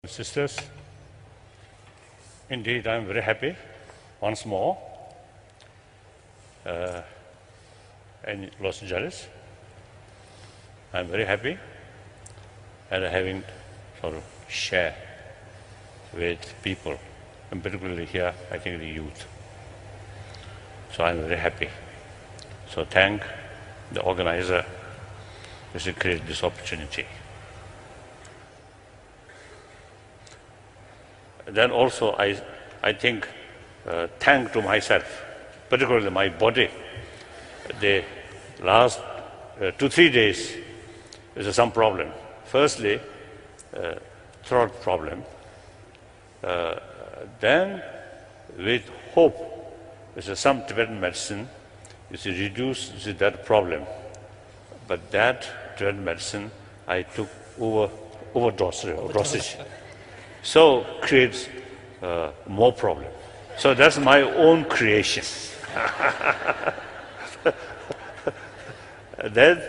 Sisters, indeed, I'm very happy once more in Los Angeles. I'm very happy and having sort of share with people, and particularly here, I think the youth. So I'm very happy. So thank the organizer who created this opportunity. Then also I think thank to myself, particularly my body. The last 2-3 days is some problem. Firstly, throat problem. Then with hope, there's some Tibetan medicine is to reduce that problem. But that Tibetan medicine I took overdosage. So creates more problem. So that's my own creation. Then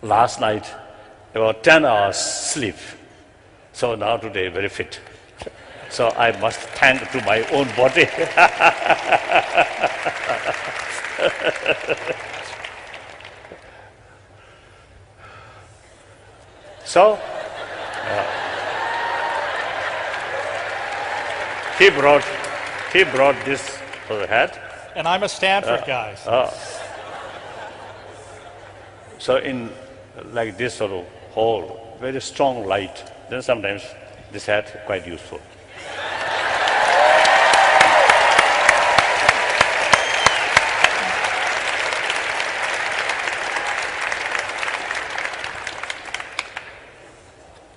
last night about 10 hours sleep. So now today very fit. So I must thank to my own body. So he brought this for the hat. And I'm a Stanford guy. So in like this sort of hall, very strong light, then sometimes this hat quite useful.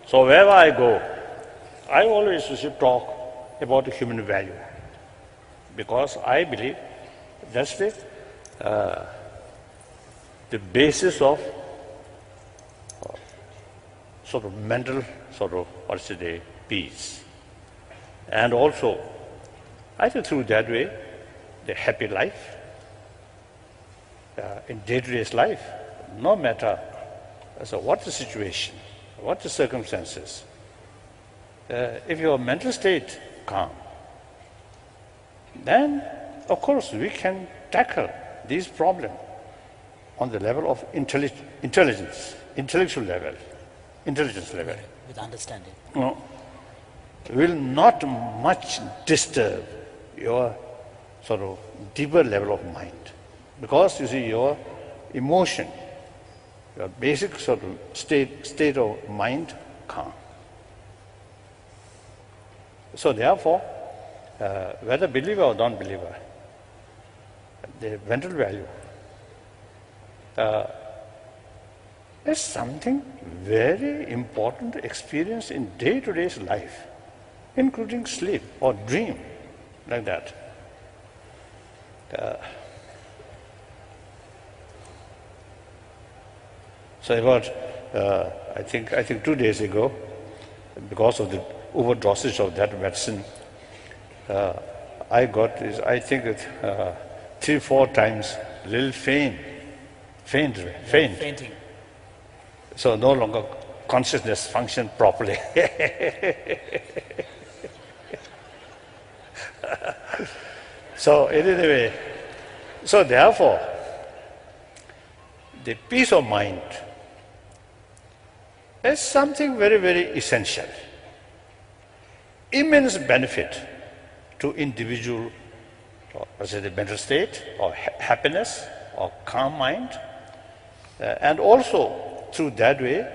So wherever I go, I always should talk about the human value, because I believe that's the basis of sort of mental sort of peace, and also I think through that way the happy life in day-to-day life, no matter what the situation, what the circumstances, if your mental state calm, then of course we can tackle these problems on the level of intelligence level. With understanding. No, will not much disturb your sort of deeper level of mind, because you see your emotion, your basic sort of state of mind calm. So therefore, whether believer or non-believer, the mental value is something very important to experience in day-to-day life, including sleep or dream, like that. So about I think 2 days ago, because of the overdosage of that medicine, I got this, I think 3-4 times little faint. Fainting. So no longer consciousness function properly. So anyway, so therefore, the peace of mind is something very, very essential. Immense benefit to individual, the mental state, or happiness, or calm mind, and also through that way,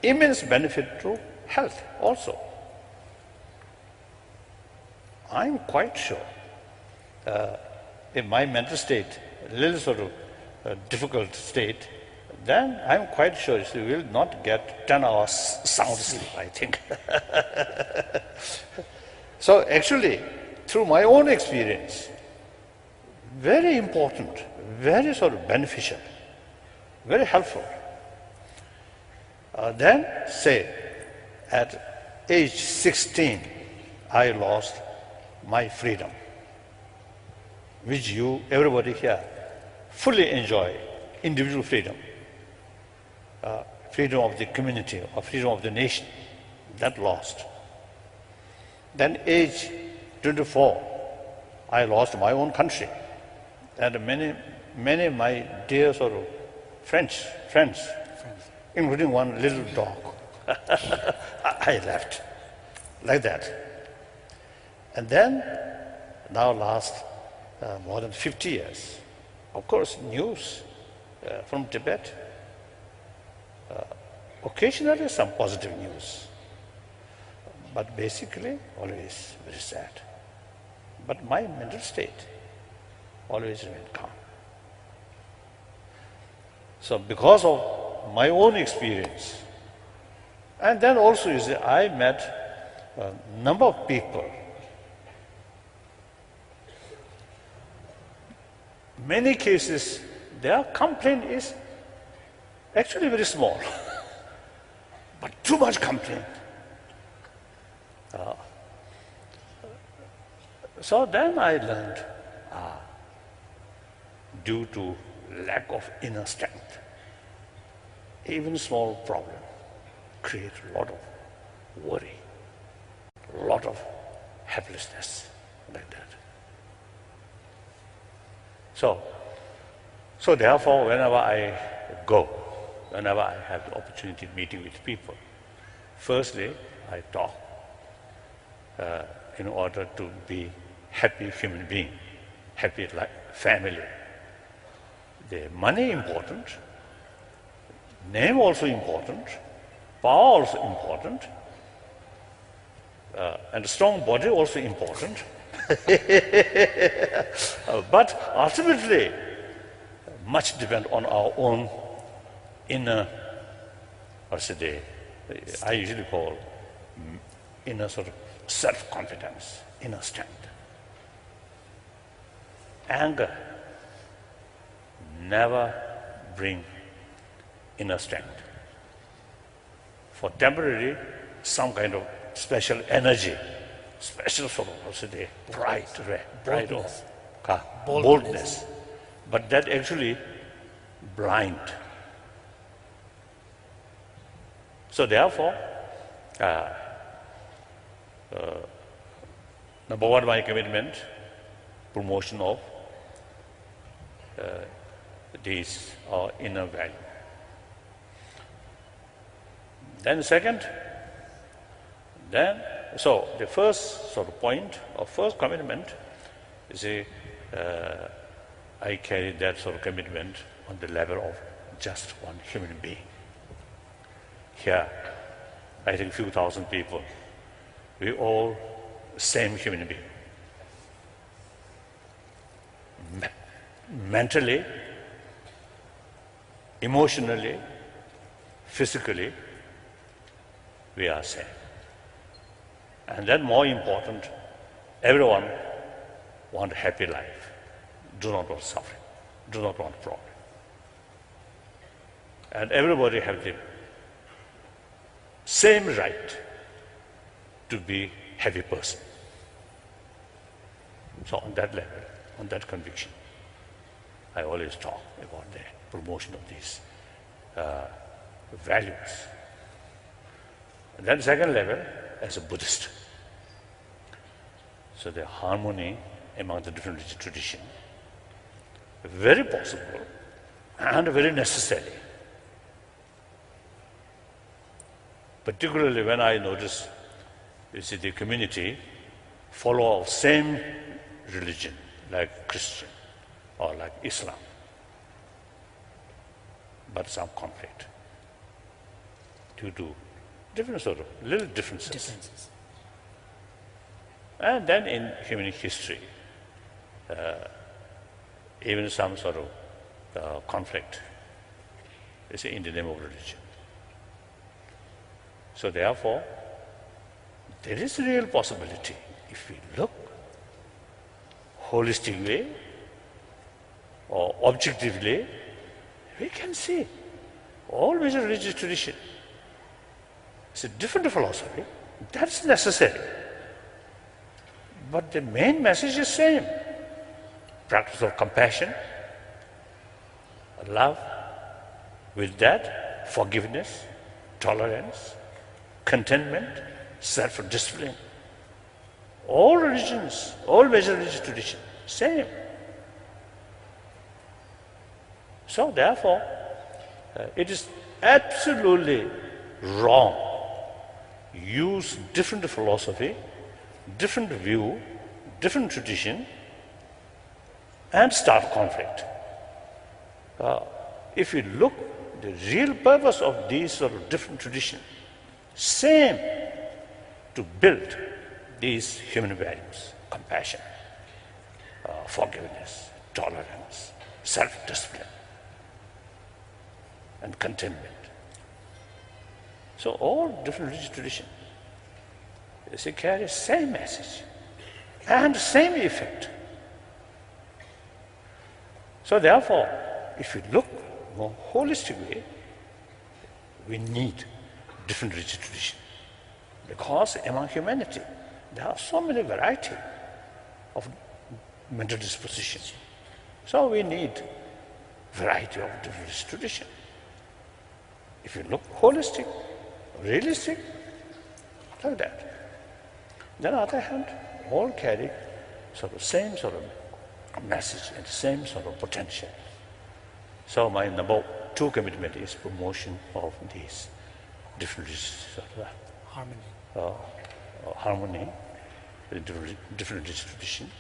immense benefit to health also. I'm quite sure in my mental state, a little sort of difficult state, then I'm quite sure you will not get 10 hours sound sleep, I think. So actually, through my own experience, very important, very sort of beneficial, very helpful. Then say, at age 16, I lost my freedom, which everybody here, fully enjoy, individual freedom, freedom of the community, or freedom of the nation. That lost. Then age 24, I lost my own country. And many of my dear sort of friends, including one little dog, I left like that. And then, now last more than 50 years, of course, news from Tibet, occasionally some positive news, but basically always very sad. But my mental state always remained calm. So because of my own experience, and then also you see, I met a number of people. Many cases, their complaint is actually very small, but too much complaint. So then I learned, due to lack of inner strength, even small problem create a lot of worry, a lot of helplessness, like that. So therefore, whenever I go, whenever I have the opportunity of meeting with people, firstly, I talk in order to be happy human being, happy family. The money important, name also important, power also important, and strong body also important. But ultimately, much depends on our own inner, I usually call inner sort of self-confidence, inner strength. Anger never bring inner strength. For temporary, some kind of special energy, special sort of pride or boldness. But that actually blind. So therefore, number one, my commitment, promotion of these inner value. Then second, so the first sort of point or first commitment is I carry that sort of commitment on the level of just one human being. Here, I think few thousand people, we all same human being. Mentally, emotionally, physically, we are same. And then more important, everyone want a happy life, do not want suffering, do not want problem. And everybody have the same right to be happy person. So on that level, on that conviction, I always talk about the promotion of these values. And then second level, as a Buddhist. So the harmony among the different religious traditions, very possible and very necessary. Particularly when I notice, you see, the community follow of same religion, like Christian or like Islam, but some conflict due to different sort of little differences. And then in human history, even some sort of conflict is in the name of religion. So therefore, there is a real possibility, if we look holistically or objectively, we can see all major religious traditions. It's a different philosophy. That's necessary. But the main message is same. Practice of compassion, love, with that, forgiveness, tolerance, contentment, self-discipline. All religions, all major religious traditions, same. So therefore, it is absolutely wrong. Use different philosophy, different view, different tradition, and start conflict. If you look, the real purpose of these sort of different traditions, same, to build these human values: compassion, forgiveness, tolerance, self-discipline, and contentment. So all different religious traditions, they carry same message and same effect. So therefore, if you look more holistically, we need different religious traditions, because among humanity there are so many variety of mental dispositions. So we need variety of different religious traditions. If you look holistic, realistic, like that. Then on the other hand, all carry sort of same sort of message and same sort of potential. So my number 2 commitment is promotion of these different sort of harmony with different traditions.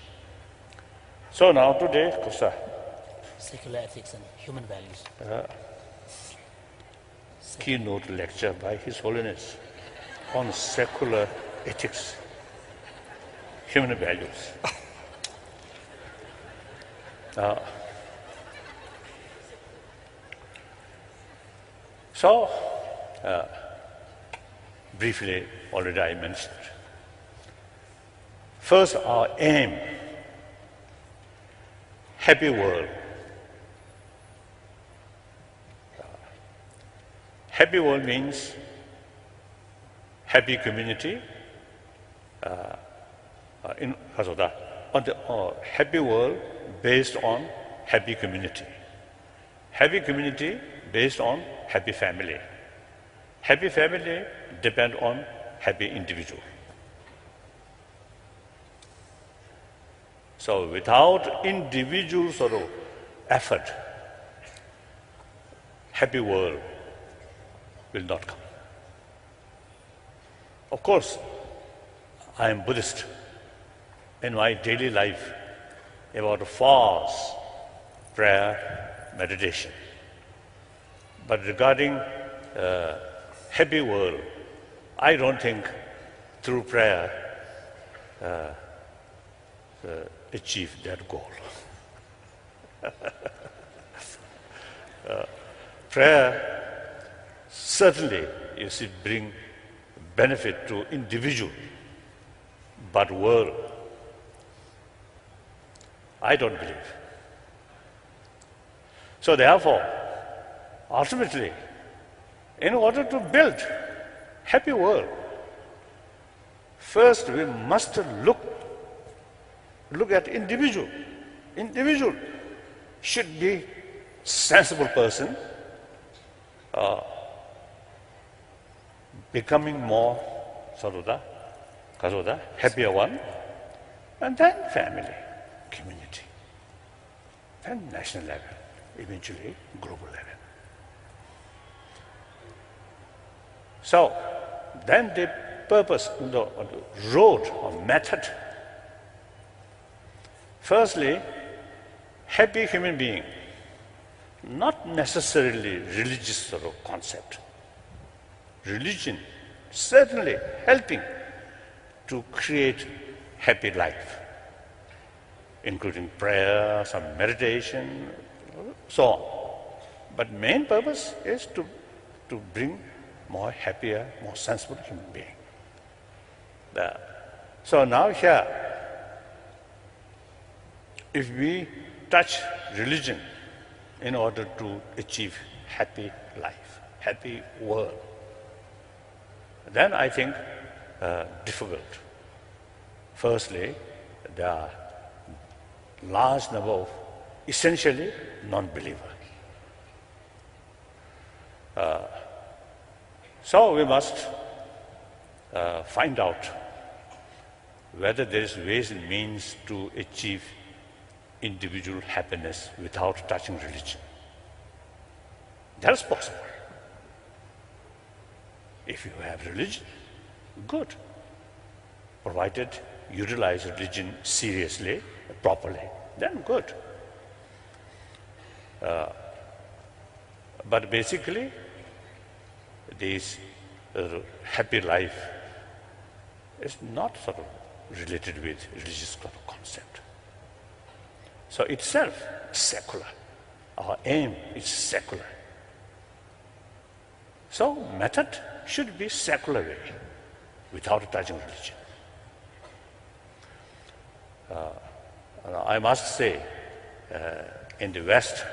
So now today, Costa, Secular ethics and human values. Keynote lecture by His Holiness on secular ethics, human values. So, briefly, already I mentioned. First, our aim: happy world. Happy world means happy community. Happy world based on happy community. Happy community based on happy family. Happy family depend on happy individual. So without individual sort of effort, happy world will not come. Of course, I am Buddhist. In my daily life, about fast, prayer, meditation. But regarding happy world, I don't think through prayer achieve that goal. Prayer certainly is it bring benefit to individual, but world, I don't believe. So therefore, ultimately, in order to build happy world, first we must look at individual. Individual should be sensible person, becoming more happier one, and then family, community, then national level, eventually global level. So then the purpose, the road or method. Firstly, happy human being, not necessarily religious sort of concept. Religion certainly helping to create happy life, including prayer, some meditation, so on. But main purpose is to bring more happier, more sensible human being. So now here, if we touch religion in order to achieve happy life, happy world, then I think difficult. Firstly, there are large number of essentially non-believer. So we must find out whether there is ways and means to achieve individual happiness without touching religion. That's possible. If you have religion, good. Provided you utilize religion seriously, properly, then good. But basically, this happy life is not sort of related with religious sort of concept. So itself secular. Our aim is secular. So method should be secular way, without touching religion. I must say, in the West,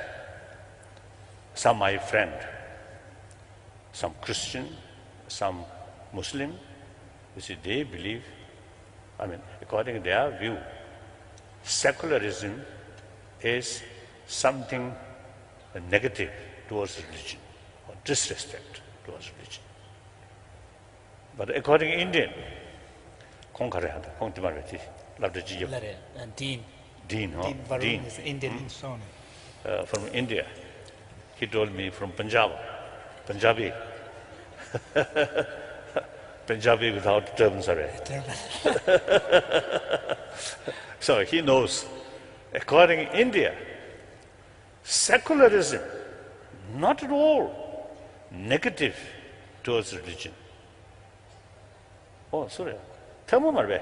some my friend, some Christian, some Muslim, you see, they believe, according to their view, secularism is something negative towards religion, or disrespect towards religion. But according to Indian, Dean. Dean is Indian. from India. He told me from Punjabi. Punjabi without turbans array. So he knows. According to India, secularism, not at all negative towards religion. Oh, sorry. Thermal marbe.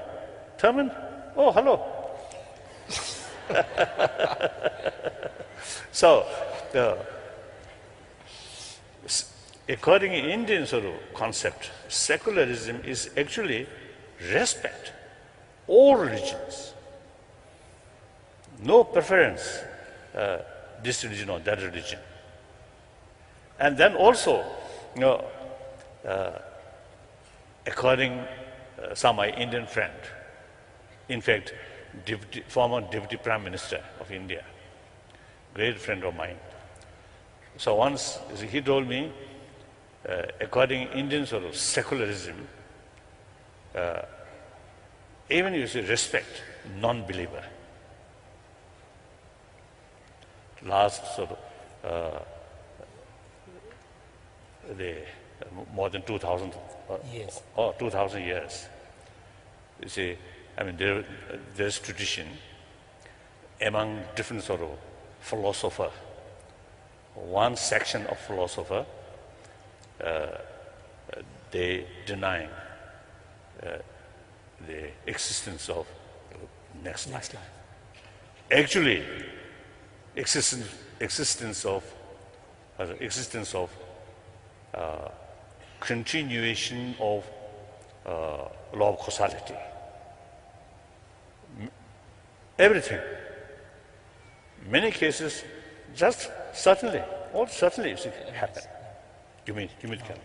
Thermal. Oh, hello. So, according to Indian sort of concept, secularism is actually respect all religions. No preference, this religion or that religion. And then also, according some my Indian friend, in fact, former Deputy Prime Minister of India, great friend of mine. So once he told me, according to Indian sort of secularism, even you say respect non-believer. Last sort of more than 2,000 Yes. or 2,000 years. You see, there's tradition among different sort of philosopher. One section of philosopher, they deny the existence of next life. Actually, existence of continuation of law of causality. Everything. Many cases, just certainly, all certainly happen. You mean can?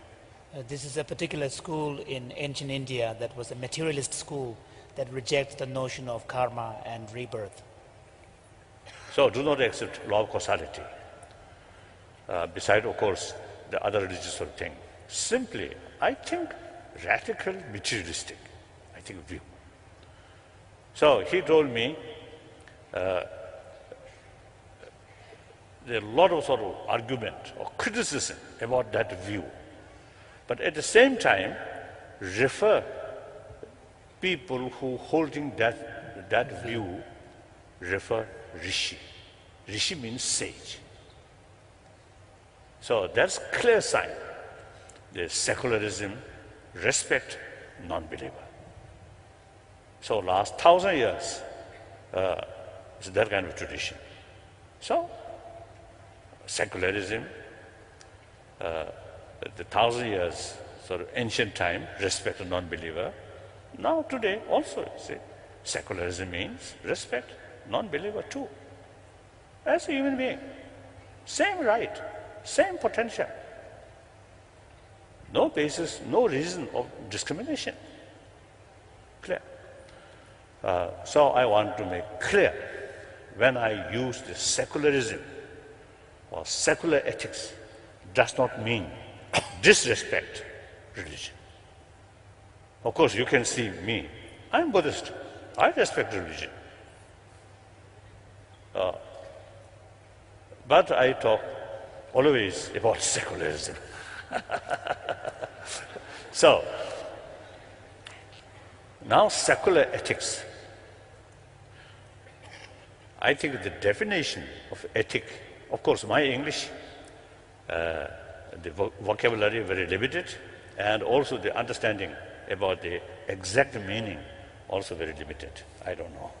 This is a particular school in ancient India that was a materialist school that rejects the notion of karma and rebirth. So do not accept law of causality. Beside, of course, the other religious sort of thing. Simply, I think, radical materialistic, view. So he told me there are a lot of sort of argument or criticism about that view. But at the same time, refer people who holding that view, refer Rishi. Rishi means sage. So that's clear sign. The secularism respect non-believer. So last 1,000 years, is that kind of tradition. So secularism, the 1,000 years, sort of ancient time, respect a non-believer. Now today also, see, secularism means respect non-believer too. As a human being, same right, same potential. No basis, no reason of discrimination. Clear. So I want to make clear, when I use the secularism or secular ethics, does not mean disrespect religion. Of course, you can see me. I'm Buddhist. I respect religion. But I talk always about secularism. So, now secular ethics. I think the definition of ethic, of course, my English, the vocabulary very limited, and also the understanding about the exact meaning also very limited. I don't know.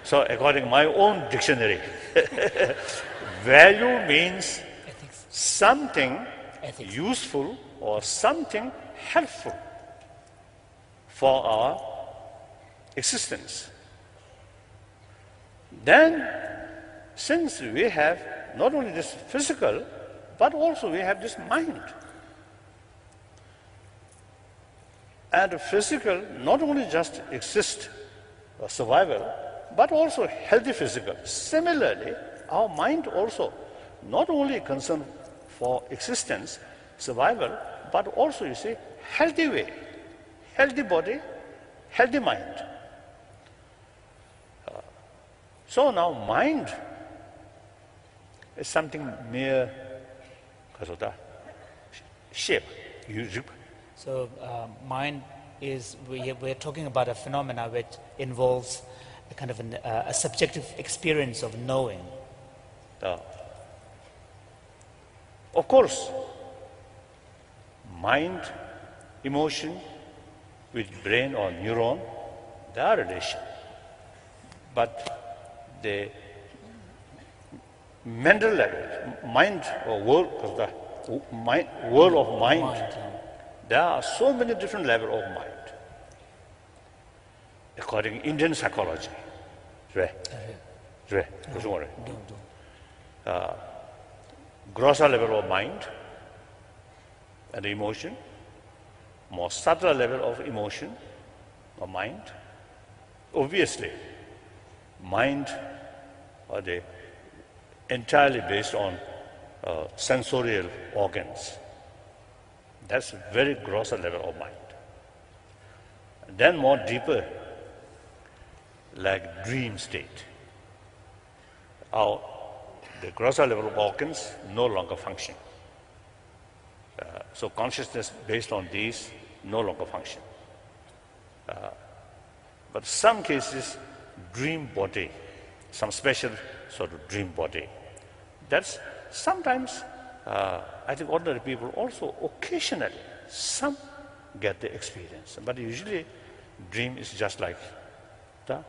So according to my own dictionary, value means Ethics. something Ethics. useful or something helpful for our existence. Then, since we have not only this physical, but also we have this mind. And physical not only just exist for survival, but also healthy physical. Similarly, our mind also not only concerned for existence, survival, but also, you see, healthy way, healthy body, healthy mind. So now mind is something mere shape. So mind is, we're talking about a phenomena which involves a kind of a subjective experience of knowing. Of course, mind, emotion with brain or neuron, they are relation. But the mental level, mind or world of mind, there are so many different levels of mind. According to Indian psychology, grosser level of mind and emotion, more subtle level of emotion or mind. Obviously, mind are they entirely based on sensorial organs. That's very grosser level of mind. Then more deeper, like dream state. The grosser level of organs no longer function. So consciousness based on these no longer function. But some cases, dream body, some special sort of dream body. That's sometimes, I think ordinary people also occasionally, some get the experience. But usually dream is just like the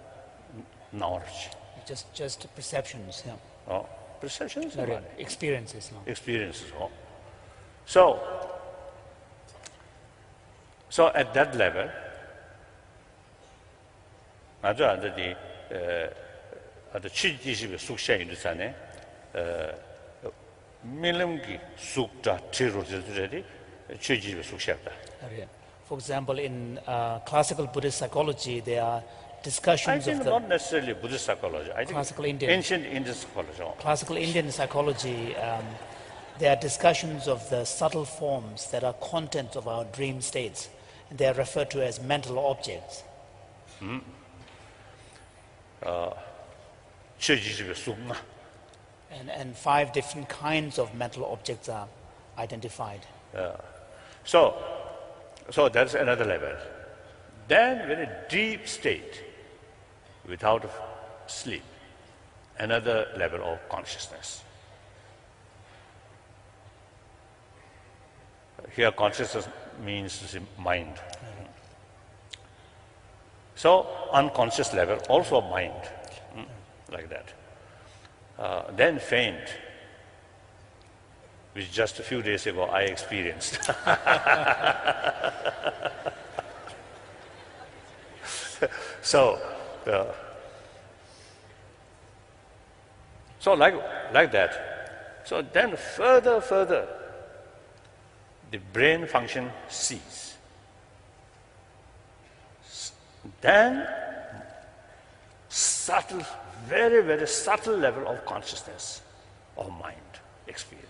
knowledge. Just perceptions, yeah. Oh, perceptions? Not really. Experiences, no. Experiences. Oh. So at that level, 아주 안들이 아주 취지집의 숙샤인들산에 밀림기 숙자 제로들이 취지집의 숙샤다. For example, in classical Buddhist psychology, there are I discussions think of the not necessarily Buddhist psychology. I think Classical Indian. ancient Indian psychology. classical Indian psychology. There are discussions of the subtle forms that are contents of our dream states, and they are referred to as mental objects. 취지집의 숙나. And 5 different kinds of mental objects are identified. So that's another level. Then very deep state, without sleep, another level of consciousness. Here consciousness means mind. So unconscious level, also mind, like that. Then faint, which just a few days ago I experienced. So like that. So then further, the brain function cease. Then subtle, very, very subtle level of consciousness of mind experience.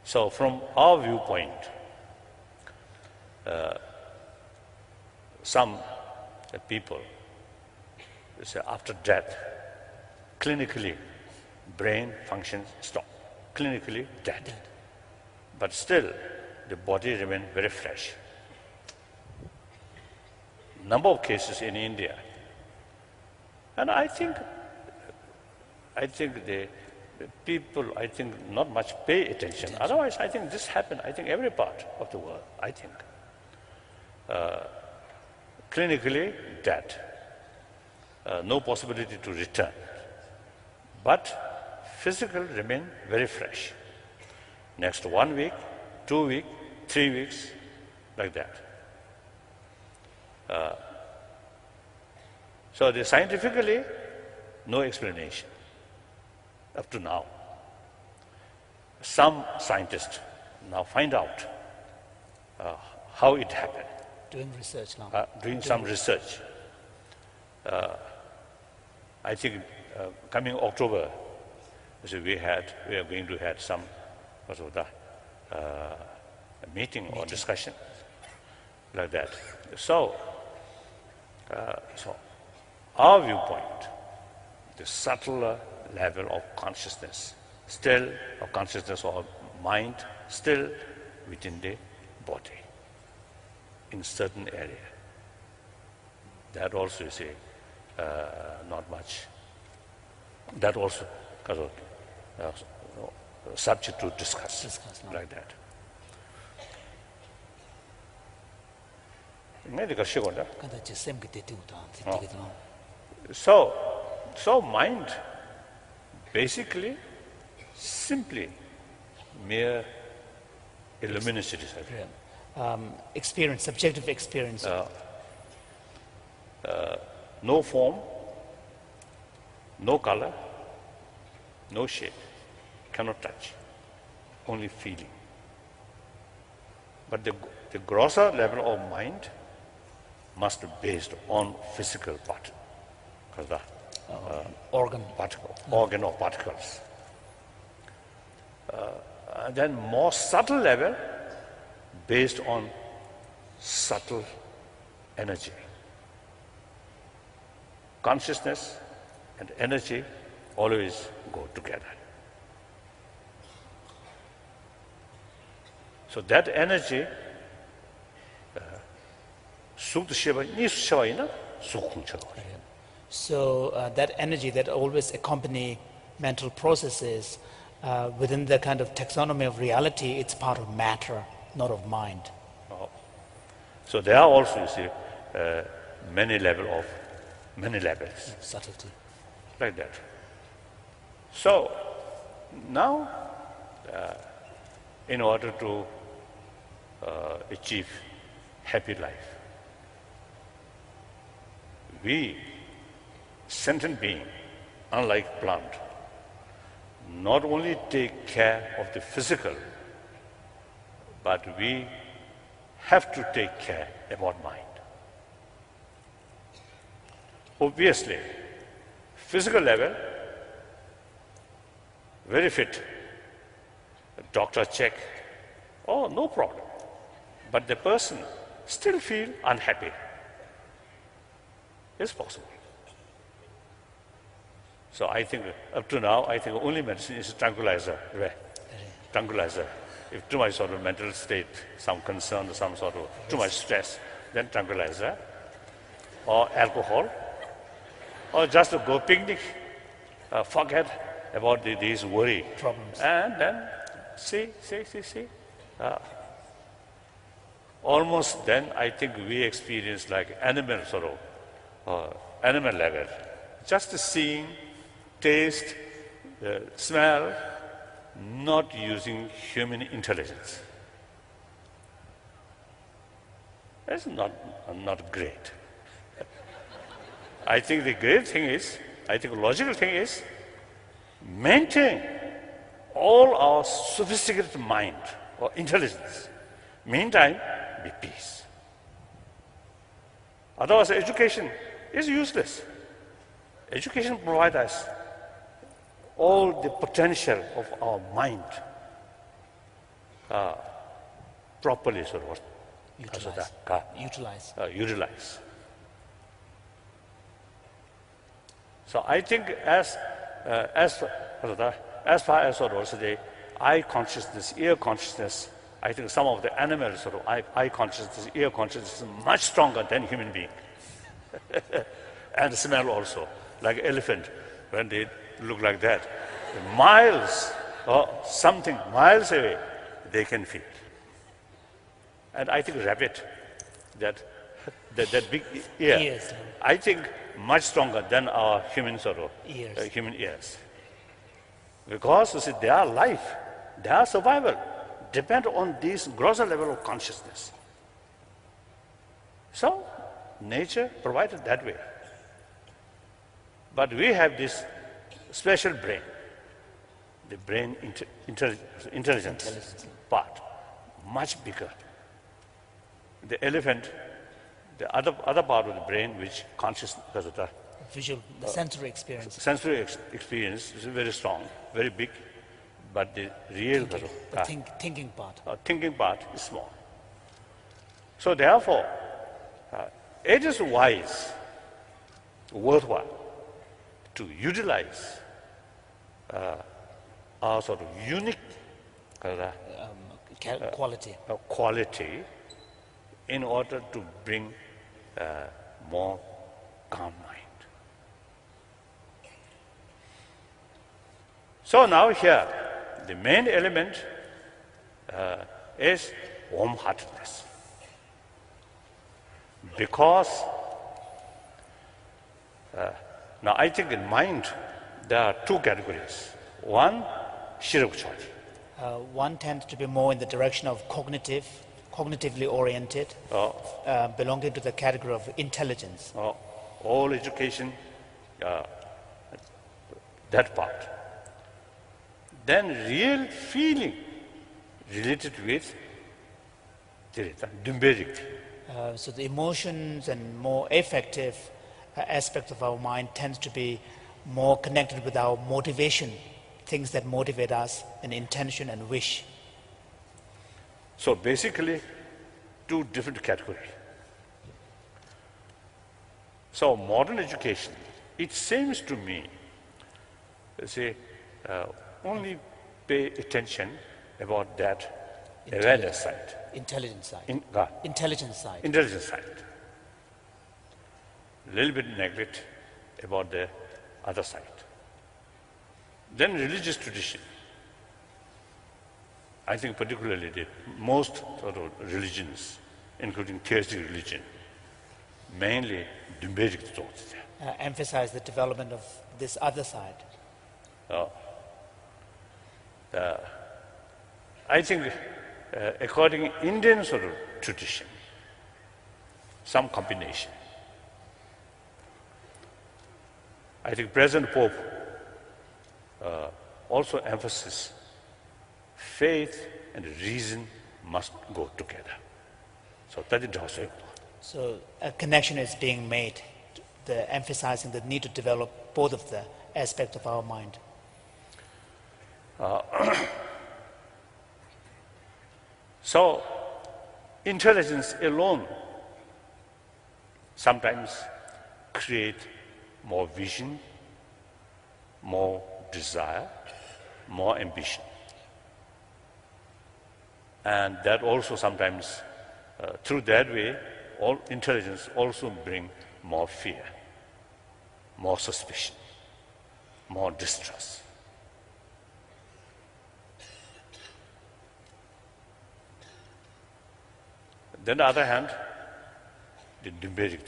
So from our viewpoint, some people say after death, clinically, brain functions stop. Clinically dead. But still, the body remains very fresh. Number of cases in India. And I think the people, not much pay attention. Otherwise, I think this happened, every part of the world, clinically dead. No possibility to return. But physical remain very fresh. Next 1 week, 2 weeks, 3 weeks, like that. So the scientifically, no explanation up to now. Some scientists now find out how it happened. Doing research now. Doing some research. Coming October, so we are going to have some meeting or discussion like that. So our viewpoint, the subtler level of consciousness, still of consciousness or mind, still within the body, in certain area. That also you see, not much. That also subject to discuss like that. So mind, basically, simply mere illumination. Experience, subjective experience. No form, no color, no shape, cannot touch, only feeling. But the grosser level of mind must be based on physical part, organ or particles. And then more subtle level based on subtle energy. Consciousness and energy always go together. So that energy, so that energy that always accompany mental processes within the kind of taxonomy of reality, it's part of matter, not of mind. So there are also, you see, many levels, Subtlety. like that. So now, in order to achieve happy life, we, sentient being, unlike plant, not only take care of the physical, but we have to take care about mind. Obviously, physical level, very fit. Doctor check, oh, no problem. But the person still feel unhappy. It's possible. So I think up to now, only medicine is tranquilizer. Tranquilizer. If too much sort of mental state, some concern, some sort of too much stress, then tranquilizer, or alcohol, or just to go picnic, forget about these worry Problems. and then see. Almost then I think we experience like animal animal level, just seeing, taste, smell, not using human intelligence. That's not great. I think the great thing is, logical thing is, maintain all our sophisticated mind or intelligence. Meantime, be peace. Otherwise, education is useless. Education provides us all the potential of our mind. properly sort of utilize. So I think as far as sort of the eye consciousness, ear consciousness, I think some of the animals sort of eye consciousness, ear consciousness is much stronger than human being. And smell also, like elephant, when they look like that, miles or something miles away, they can feel. And I think rabbit, that big ear, Ears. I think much stronger than our human sort of Ears. human ears. Because you see, their life, their survival depend on this grosser level of consciousness. So nature provided that way. But we have this special brain, the brain intelligence part, much bigger. The elephant, the other part of the brain, which conscious, Visual, the sensory experience. sensory experience is very strong, very big, but the real Thinking part. thinking part is small. So therefore, it is wise, worthwhile to utilize our sort of unique quality in order to bring more calm mind. So now here, the main element is warm-heartedness. Because now I think in mind there are two categories. One, shirakchari. One tends to be more in the direction of cognitively oriented, belonging to the category of intelligence. All education, that part. Then real feeling related with Dumberik. So the emotions and more affective aspects of our mind tends to be more connected with our motivation, things that motivate us, and intention and wish. So basically, two different categories. So modern education, it seems to me, only pay attention about that awareness side. Intelligence side. Intelligence side. A little bit neglect about the other side. Then religious tradition. I think particularly the most sort of religions, including theistic religion, mainly Dumberik thoughts. Emphasize the development of this other side. I think according to Indian sort of tradition, some combination. I think present Pope also emphasizes faith and reason must go together. So that is also. So a connection is being made, emphasizing the need to develop both of the aspects of our mind. So intelligence alone sometimes create more vision, more desire, more ambition. And that also sometimes, through that way, all intelligence also bring more fear, more suspicion, more distrust. Then, on the other hand, the Dumberik.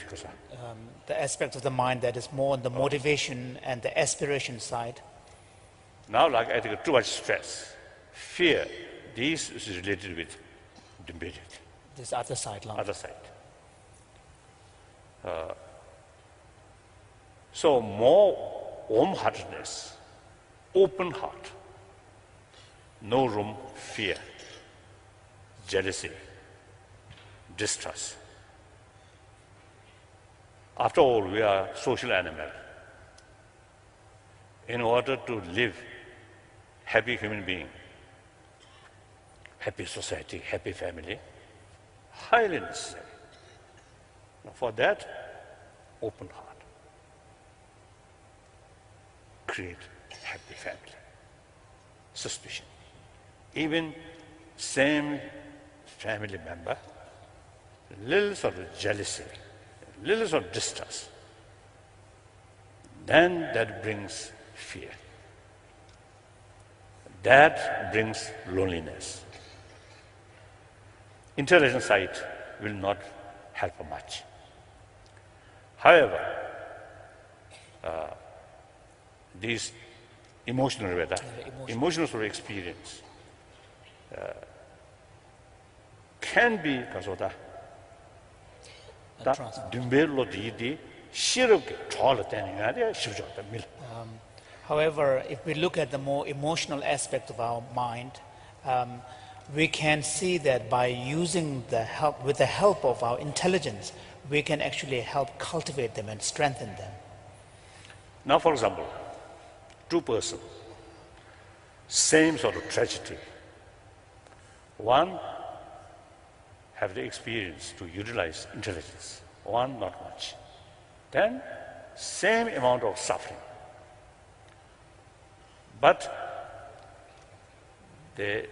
The aspect of the mind that is more on the motivation and the aspiration side. Now, like I think too much stress, fear, this is related with Dumberik. This other side. Other side. So more warm-heartedness, open heart, no room fear, jealousy, distrust. After all, we are social animal. In order to live happy human being, happy society, happy family, highly necessary. Now for that, open heart. Create happy family. Suspicion. Even same family member, little sort of jealousy, little sort of distrust, then that brings fear. That brings loneliness. Intelligent side will not help much. However, these emotional sort of experience can be kasoda However, if we look at the more emotional aspect of our mind, we can see that by using with the help of our intelligence, we can actually help cultivate them and strengthen them. Now, for example, two persons, same sort of tragedy. One have the experience to utilize intelligence, one not much. Then, same amount of suffering. But the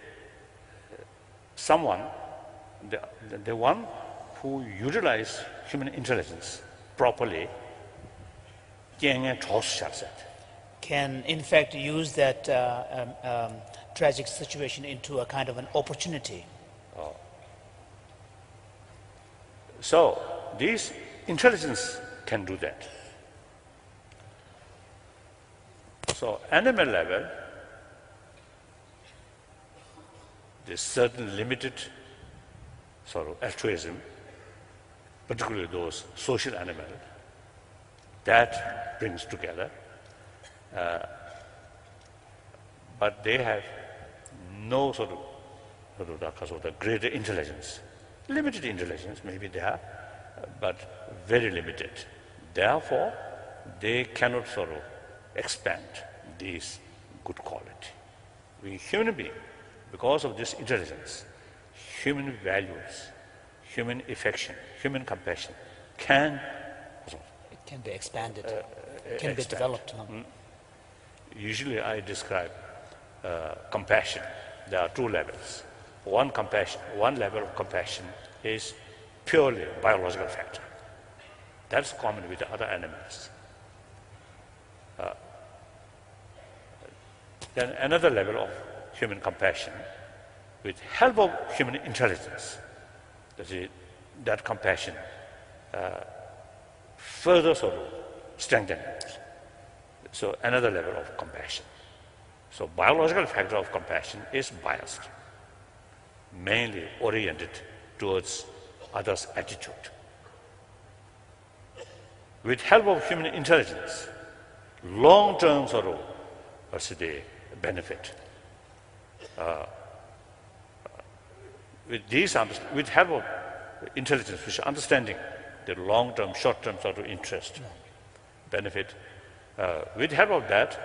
one who utilize human intelligence properly can in fact use that tragic situation into a kind of an opportunity. So this intelligence can do that. So animal level, there's certain limited sort of altruism, particularly those social animals, that brings together. But they have no sort of greater intelligence. Limited intelligence, maybe they are, but very limited. Therefore, they cannot sort of expand this good quality. We human beings, because of this intelligence, human values, human affection, human compassion can be expanded, can be developed. Usually I describe compassion. There are two levels. One level of compassion is purely biological factor. That's common with the other animals. Then another level of human compassion, with help of human intelligence, that compassion further sort of strengthened. So another level of compassion. So biological factor of compassion is biased, mainly oriented towards others' attitude. With help of human intelligence, long-term sort of benefit. With help of intelligence, which is understanding the long-term, short-term sort of interest, benefit. With help of that,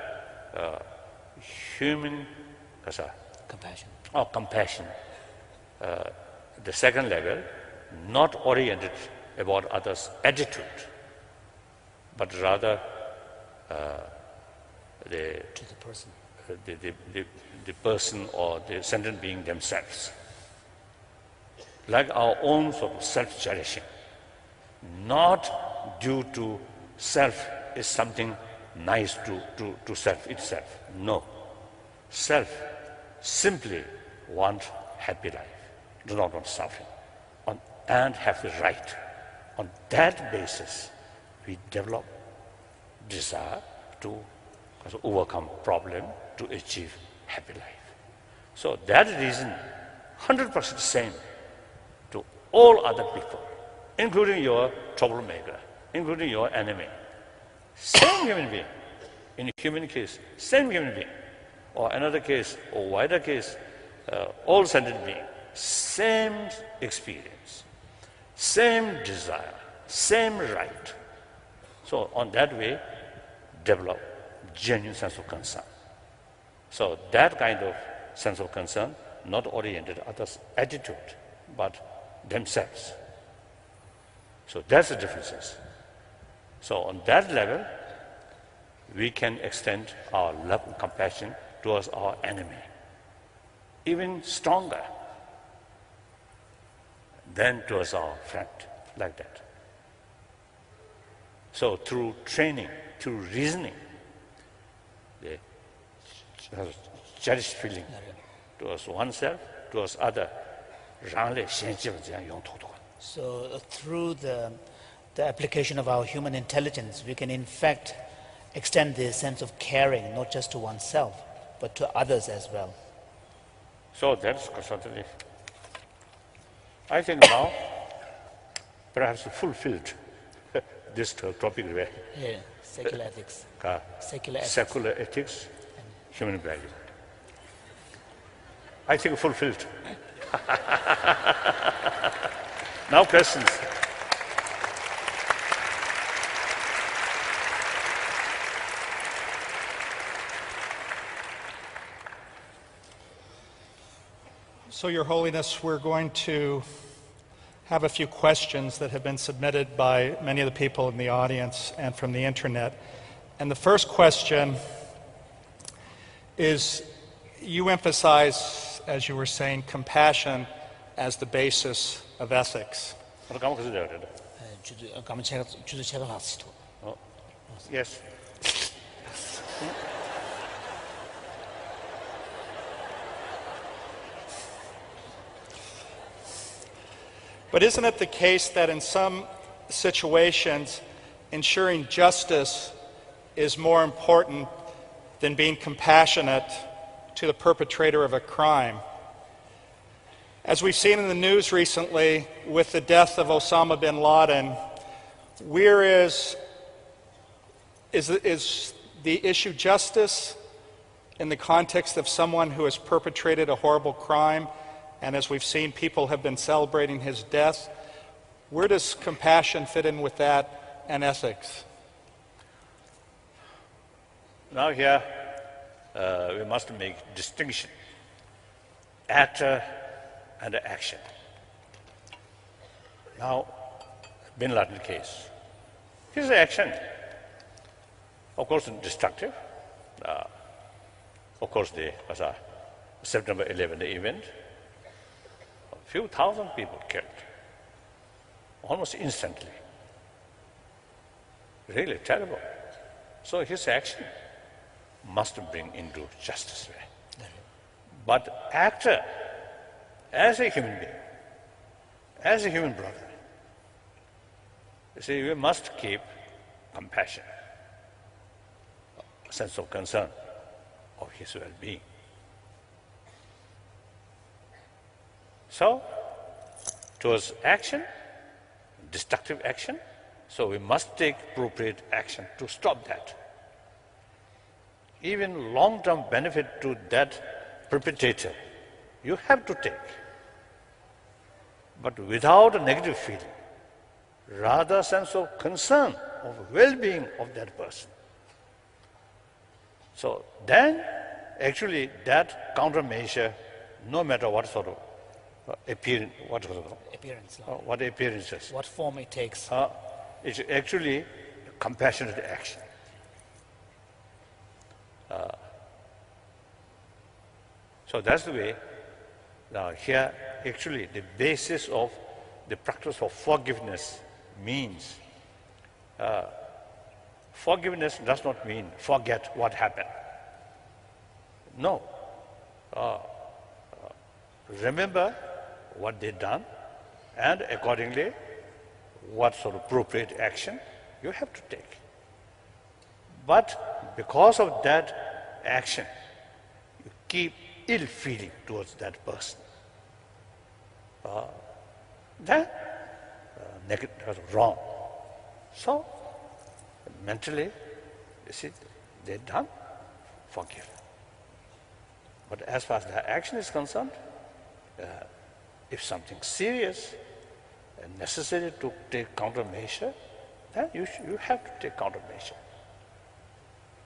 human compassion. The second level, not oriented about others' attitude, but rather the person or the sentient being themselves. Like our own sort of self-cherishing, not due to self is something nice to self itself. No. Self simply want happy life, do not want suffering, and have the right. On that basis, we develop desire to overcome problem, to achieve happy life. So that reason, 100% same to all other people, including your troublemaker, including your enemy. Same human being. In human case, same human being. Or another case, or wider case, all sentient being. Same experience, same desire, same right. So on that way, develop genuine sense of concern. So that kind of sense of concern not oriented others' attitude, but themselves. So that's the differences. So on that level, we can extend our love and compassion towards our enemy, even stronger than towards our friend, like that. So through training, through reasoning, the cherished feeling towards oneself, towards other, So through the application of our human intelligence, we can in fact extend the sense of caring not just to oneself, but to others as well. So that's certainly, I think now, perhaps fulfilled this topic where Yeah, secular ethics. secular ethics, human value. I think fulfilled. Now questions. So, Your Holiness, we're going to have a few questions that have been submitted by many of the people in the audience and from the internet. And the first question is, you emphasize, as you were saying, compassion as the basis of ethics. Yes. But isn't it the case that in some situations, ensuring justice is more important than being compassionate to the perpetrator of a crime? As we've seen in the news recently with the death of Osama bin Laden, where is the issue justice in the context of someone who has perpetrated a horrible crime? And as we've seen, people have been celebrating his death. Where does compassion fit in with that and ethics? Now here, we must make distinction, actor and action. Now, Bin Laden case, his action, of course, destructive. Of course, there was a September 11 event. A few thousand people killed, almost instantly. Really terrible. So his action must bring into justice. But actor, as a human being, as a human brother, you see, we must keep compassion, a sense of concern of his well-being. So, towards action, destructive action, so we must take appropriate action to stop that. Even long-term benefit to that perpetrator, you have to take, but without a negative feeling, rather a sense of concern, of well-being of that person. So then, actually, that countermeasure, no matter what sort of appearance, what appearances, What form it takes. it's actually compassionate action. So that's the way. Now here, actually, the basis of the practice of forgiveness means forgiveness does not mean forget what happened. No. Remember what they done, and accordingly, what sort of appropriate action you have to take. But because of that action, you keep ill feeling towards that person. That's wrong. So, mentally, you see, they're done, forgive. But as far as the action is concerned, if something serious and necessary to take countermeasure, then you have to take countermeasure.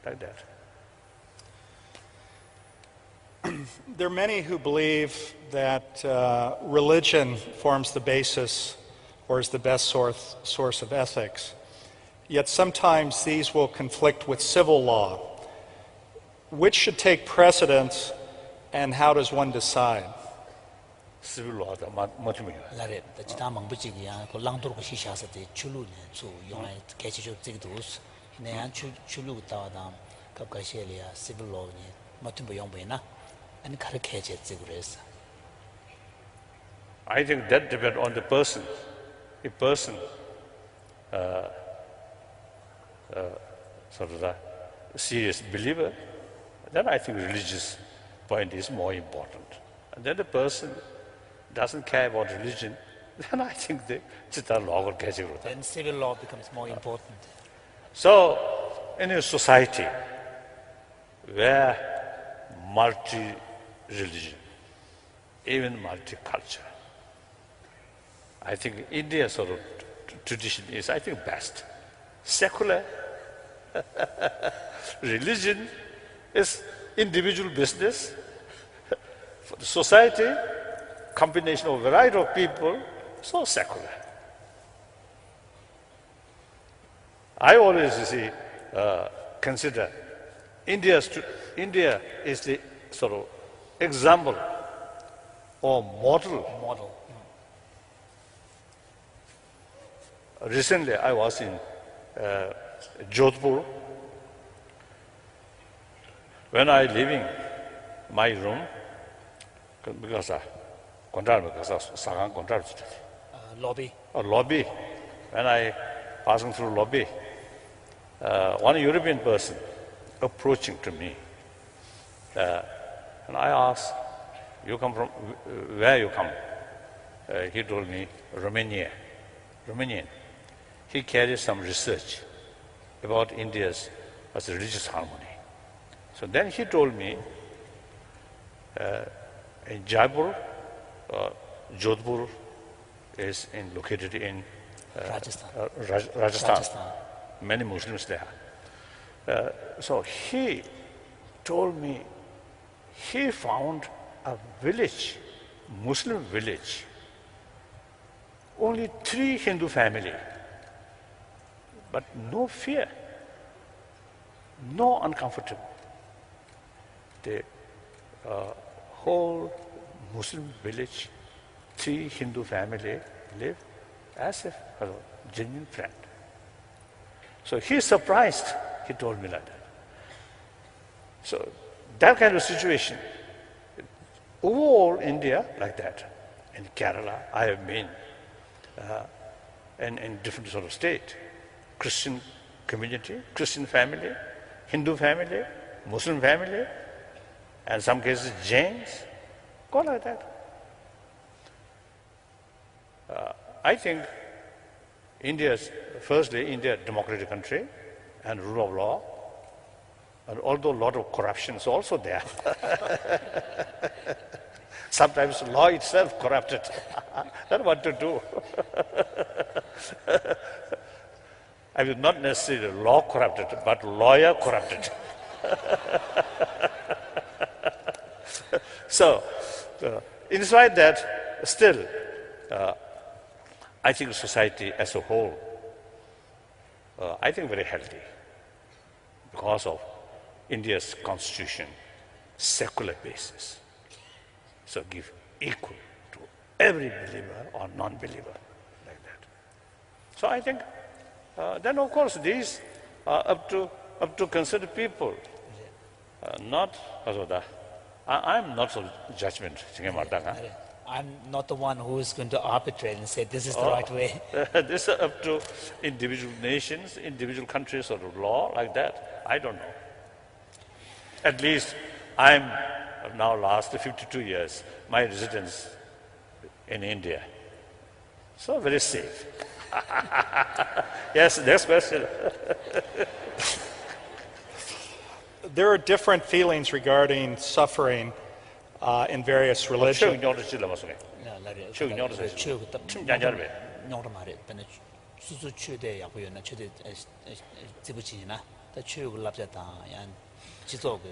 Like that. There are many who believe that religion forms the basis or is the best source of ethics. Yet sometimes these will conflict with civil law. Which should take precedence, and how does one decide? Civil law, much more. Lare, the Chitamang Bichigia, Langtor Shishas at the Chulu, so Yonai Kachi Tigdus, Nan Chulu Tadam, Kapkashelia, civil law, Matumbayona, and Karakachi at Zigres. I think that depends on the person. A person, sort of a serious believer, then I think religious point is more important. And then the person doesn't care about religion, then I think the Chitta law will catch it. Then civil law becomes more important. So, in a society where multi-religion, even multicultural, I think India's sort of tradition is, I think, best. Secular religion is individual business. For the society, combination of a variety of people, so secular. I always consider India is the sort of example or model. Recently, I was in Jodhpur. When I leaving my room, because Lobby. lobby, when I passing through lobby, one European person approaching to me, and I asked, "You come from where you come?" He told me Romanian. He carries some research about India's religious harmony. So then he told me, in Jaipur, Jodhpur is located in Rajasthan. Many Muslims there. So he told me he found a village, Muslim village, only 3 Hindu family, but no fear, no uncomfortable. The whole Muslim village, 3 Hindu family live as if a genuine friend. So he's surprised, he told me like that. So that kind of situation, overall India like that. In Kerala, I have been in different sort of state, Christian community, Christian family, Hindu family, Muslim family, and some cases Jains, go like that. I think firstly, India is a democratic country and rule of law, and although a lot of corruption is also there. Sometimes law itself corrupted. That's what to do. I mean, not necessarily law corrupted, but lawyer corrupted. So, inside that, still, I think society as a whole, I think very healthy because of India's constitution, secular basis. So give equal to every believer or non-believer like that. So I think, then of course these are up to consider people, not I'm not so judgment. I'm not the one who is going to arbitrate and say this is the right way. This is up to individual nations, individual countries sort of law like that. I don't know. At least I'm now last 52 years, my residence in India. So very safe. Yes, next question. There are different feelings regarding suffering in various religions.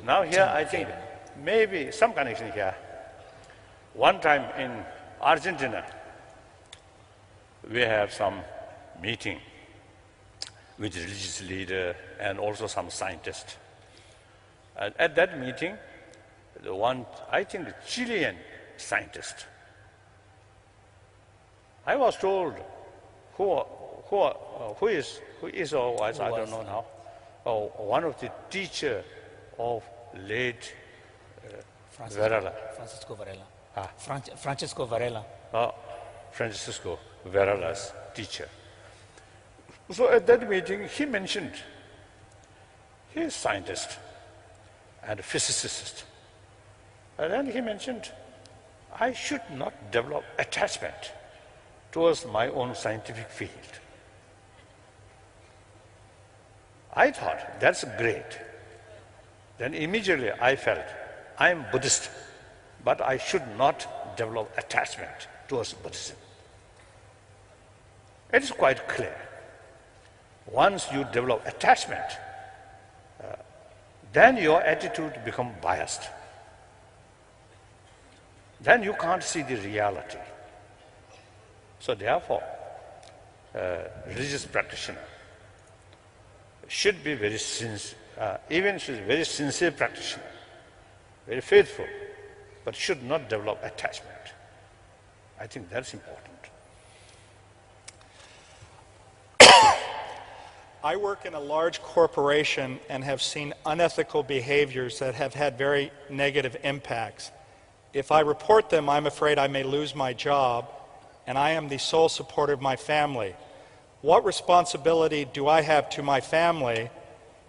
Now here I think maybe some connection here. One time in Argentina, we have some meeting with religious leader and also some scientists. And at that meeting, the one, I think, Chilean scientist, I was told who is or was, I don't know now, one of the teacher of late Varela. Francisco Varela. Ah. Francisco Varela. Francisco Varela's teacher. So at that meeting, he mentioned he is a scientist and a physicist. And then he mentioned, I should not develop attachment towards my own scientific field. I thought, that's great. Then immediately I felt, I am Buddhist, but I should not develop attachment towards Buddhism. It is quite clear. Once you develop attachment, then your attitude becomes biased. Then you can't see the reality. So therefore, religious practitioner should be very sincere, even should be very sincere practitioner, very faithful, but should not develop attachment. I think that's important. I work in a large corporation and have seen unethical behaviors that have had very negative impacts. If I report them, I'm afraid I may lose my job, and I am the sole supporter of my family. What responsibility do I have to my family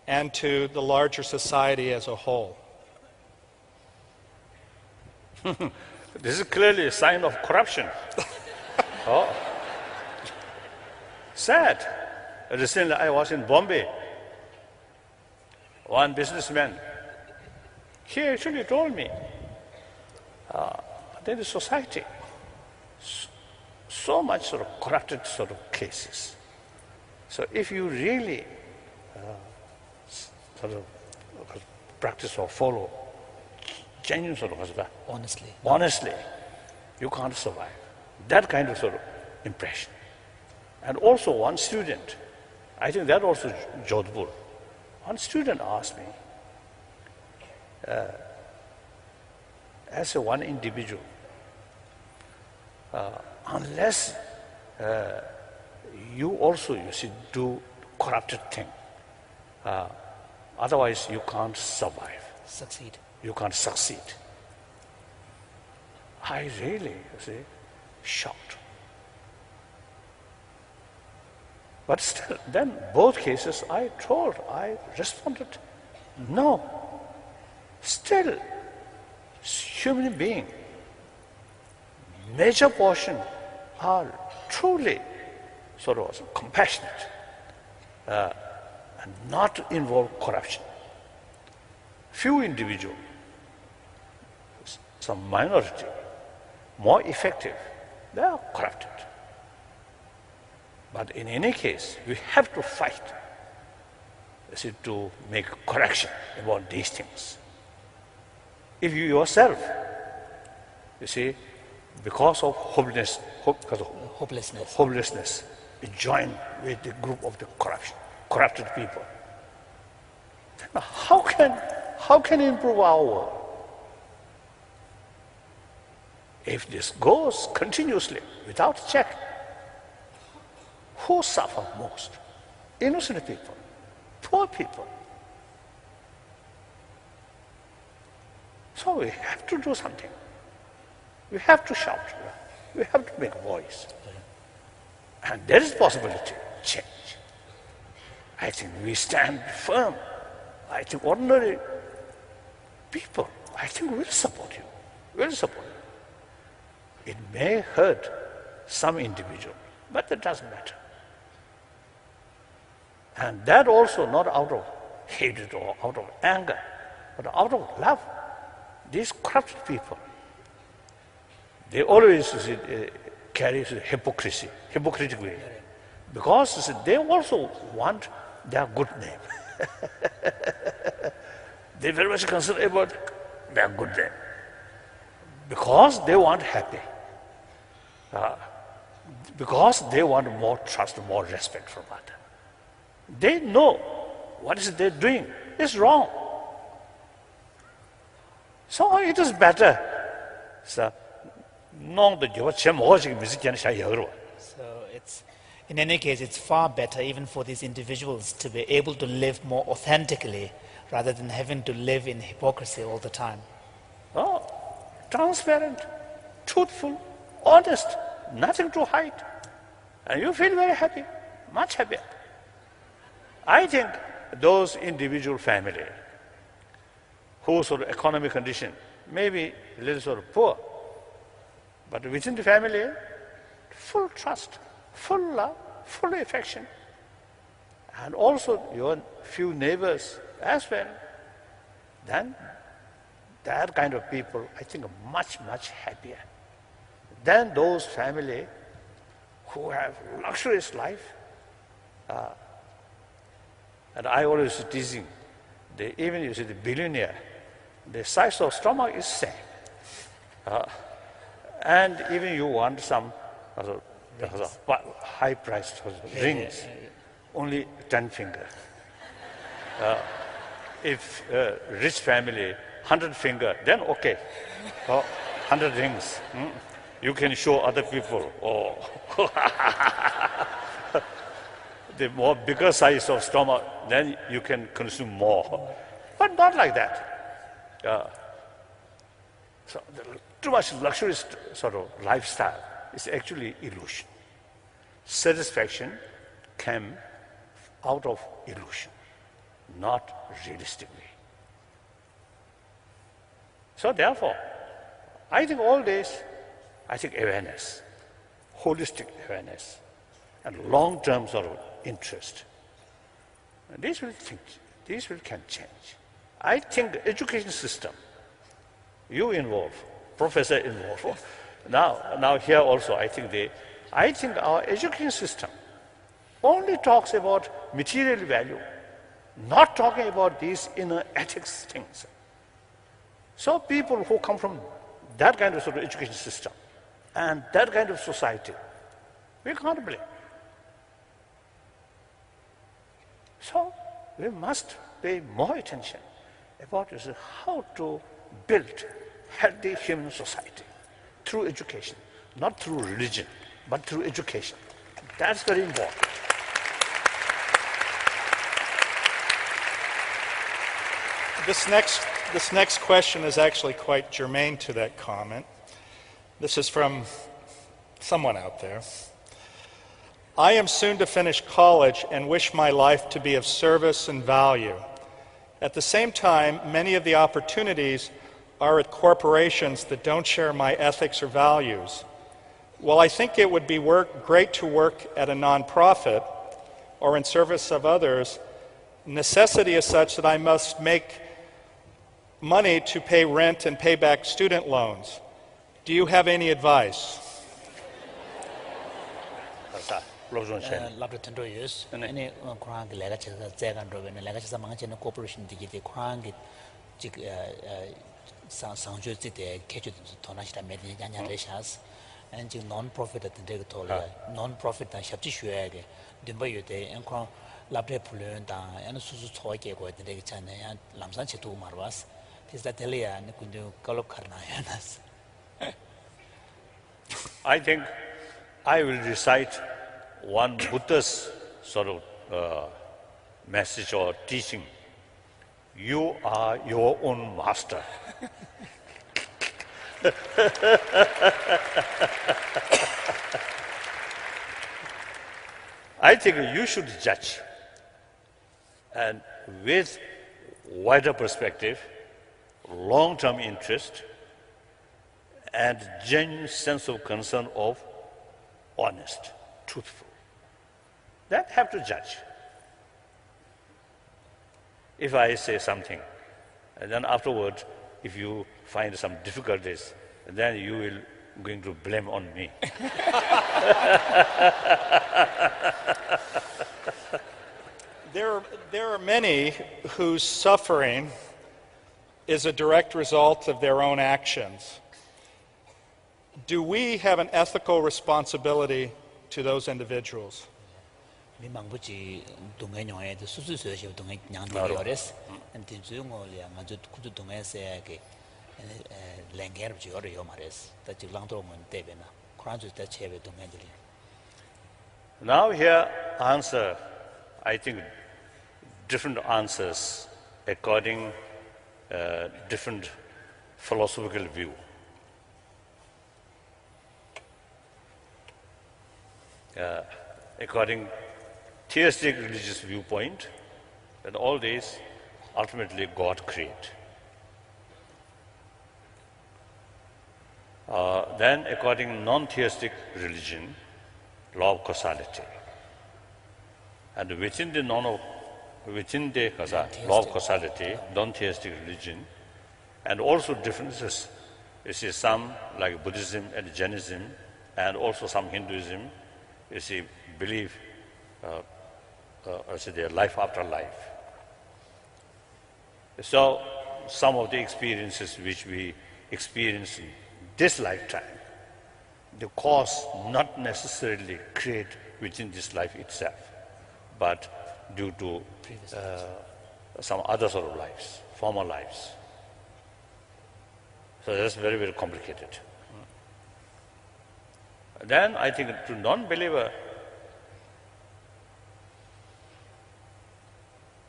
and to the larger society as a whole? This is clearly a sign of corruption. Sad. Recently, I was in Bombay. One businessman, he actually told me, there is society, so much sort of corrupted sort of cases. So if you really sort of practice or follow genuine sort of honestly, you can't survive. That kind of sort of impression. And also one student, I think that also Jodhpur, one student asked me, as a one individual, unless you also, you see, do corrupted thing, otherwise you can't survive. Succeed. You can't succeed. I really, you see, shocked. But still, then both cases I responded, no. Still, human being, major portion are truly sort of compassionate and not involve corruption. Few individuals, some minority, more effective, they are corrupted. But in any case, we have to fight to make correction about these things. If you yourself, you see, because of hopelessness, you join with the group of the corrupted people, then how can improve our world? If this goes continuously without check, who suffer most? Innocent people, poor people. So we have to do something. We have to shout. We have to make a voice. And there is possibility to change. I think we stand firm. I think ordinary people, I think will support you. Will support you. It may hurt some individual, but that doesn't matter. And that also not out of hatred or out of anger, but out of love. These corrupted people, they always carry hypocritical way. Because they also want their good name. They very much concerned about they are good there. Because they want happy. Because they want more trust, more respect from others. They know what is they're doing is wrong. So it is better. So, in any case, it's far better even for these individuals to be able to live more authentically rather than having to live in hypocrisy all the time. Oh, transparent, truthful, honest, nothing to hide. And you feel very happy, much happier. I think those individual family whose sort of economic condition may be a little sort of poor, but within the family, full trust, full love, full affection, and also your few neighbors as well, then that kind of people, I think, are much, much happier than those family who have luxurious life. And I always teasing, even you see the billionaire, the size of stomach is same. And even you want some high-priced rings, only 10 finger. If rich family, 100 finger, then okay, 100 rings. You can show other people. Oh. The more bigger size of stomach, then you can consume more. But not like that. So too much luxurious sort of lifestyle is actually illusion. Satisfaction came out of illusion, not realistically. So therefore, I think all this, I think awareness, holistic awareness, and long-term sort of interest, and these can change. I think the education system, you involve, professor involved. Now here also, I think our education system only talks about material value, not talking about these inner ethics things. So people who come from that kind of sort of education system and that kind of society, we can't blame. So we must pay more attention about how to build healthy human society through education, not through religion, but through education. That's very important. This next question is actually quite germane to that comment. This is from someone out there. I am soon to finish college and wish my life to be of service and value. At the same time, many of the opportunities are at corporations that don't share my ethics or values. While I think it would be great to work at a nonprofit or in service of others, necessity is such that I must make money to pay rent and pay back student loans. Do you have any advice? Laboratories, any Kurang legacy, Zagan Robin, legacy among the corporation digit, Kurang, Sanju, the Ketchu Tonashita Medina Reshas, and non-profit at the Degatolia, non-profit and Shaptishuage, Dimbayute, and Kurang Labre Pulunda, and Susu Toyke, the Degatan, and Lamsanchi to Marwas, is that Elia and Kundu Kalokarnayanas. I think I will recite one Buddha's sort of message or teaching. You are your own master. I think you should judge, and with wider perspective, long-term interest, and genuine sense of concern of honest, truthful. That have to judge. If I say something, and then afterwards, if you find some difficulties, then you will going to blame on me. There are many whose suffering is a direct result of their own actions. Do we have an ethical responsibility to those individuals? 미망부지 동행용에도 수수수시 동행 냥들이어레스 엔틴주용올이야 아주 구두 동행세에게 랭게르지 어려요 말레스 다지 랑도면 때베나 크란주 대체베 동행들이. Now here answer, I think different answers according different philosophical view. According theistic religious viewpoint, that all these ultimately God create. Then according non-theistic religion, law of causality. And within the law of causality, non-theistic religion, and also differences. You see some like Buddhism and Jainism, and also some Hinduism, you see believe their life after life. So some of the experiences which we experience in this lifetime, the cause not necessarily create within this life itself, but due to some other sort of lives, former lives. So that's very, very complicated. Then I think to non-believer,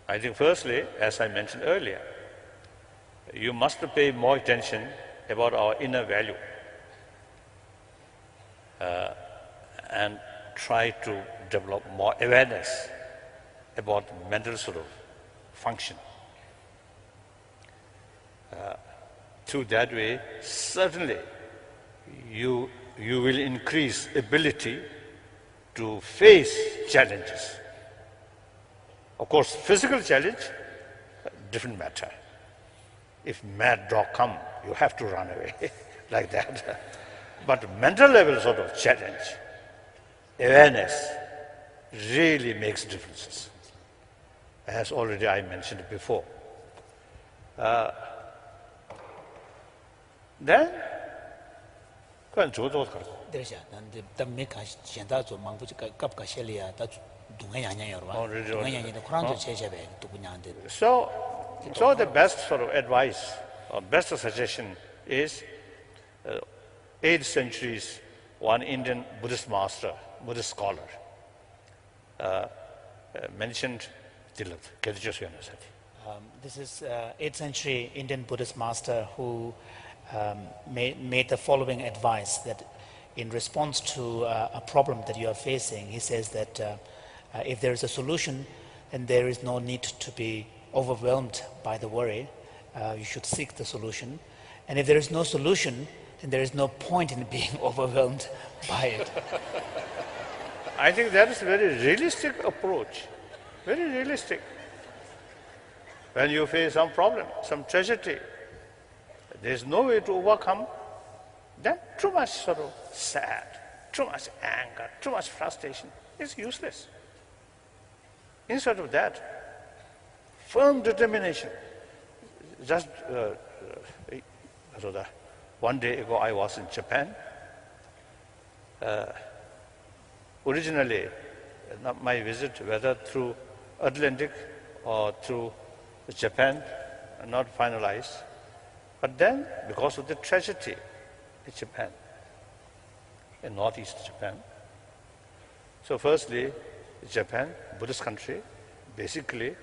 I think firstly, as I mentioned earlier, you must pay more attention about our inner value and try to develop more awareness about mental sort of function. Through that way, certainly you will increase ability to face challenges. Of course, physical challenge, different matter. If mad dog come, you have to run away like that. But mental level sort of challenge, awareness, really makes differences, as already I mentioned before. Then, there's the make a shenda to Manguchi Kapkashelia, that's So the best sort of advice or best suggestion is 8th century's one Indian Buddhist master, Buddhist scholar, mentioned Tilat. This is 8th century Indian Buddhist master who made the following advice that in response to a problem that you are facing, he says that if there is a solution, then there is no need to be overwhelmed by the worry. You should seek the solution. And if there is no solution, then there is no point in being overwhelmed by it. I think that is a very realistic approach, very realistic. When you face some problem, some tragedy, there is no way to overcome, then too much sort of sad, too much anger, too much frustration is useless. Instead of that, firm determination. Just one day ago I was in Japan. Originally, not my visit, whether through Atlantic or through Japan, not finalized. But then, because of the tragedy in Japan, in northeast Japan. So firstly, Japan, Buddhist country, basically,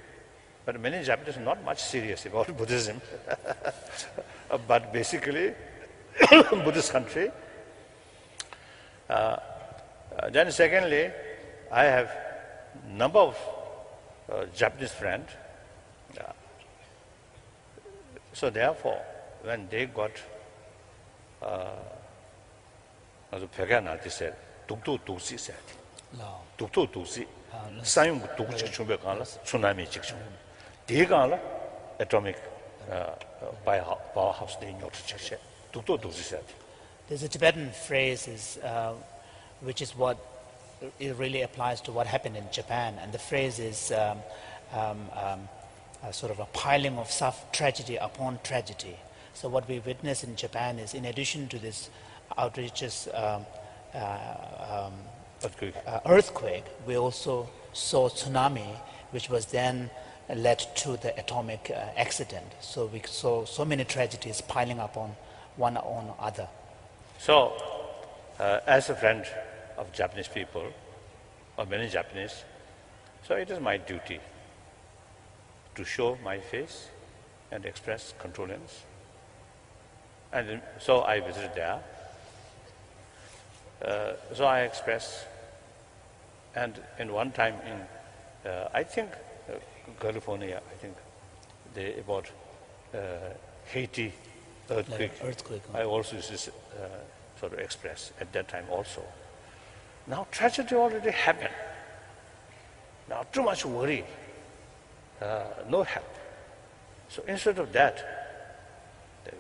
but many Japanese are not much serious about Buddhism. But basically, Buddhist country. Then secondly, I have number of Japanese friends. So therefore, when they got they said, "Tuktu said, "Tuktu Sayung Tukchi Chumbekala, tsunami chiction. Digala, atomic powerhouse they know to check. Tuktu said." There's a Tibetan phrase which is what it really applies to what happened in Japan, and the phrase is sort of a piling of tragedy upon tragedy. So what we witness in Japan is, in addition to this outrageous earthquake, we also saw tsunami, which was then led to the atomic accident. So we saw so many tragedies piling up on one on other. So, as a friend of Japanese people, or many Japanese, so it is my duty to show my face and express condolence. And so I visited there. So I express, and in one time in, I think, California, I think, about Haiti earthquake. I also used to sort of express at that time also. Now tragedy already happened. Now too much worry, no help. So instead of that,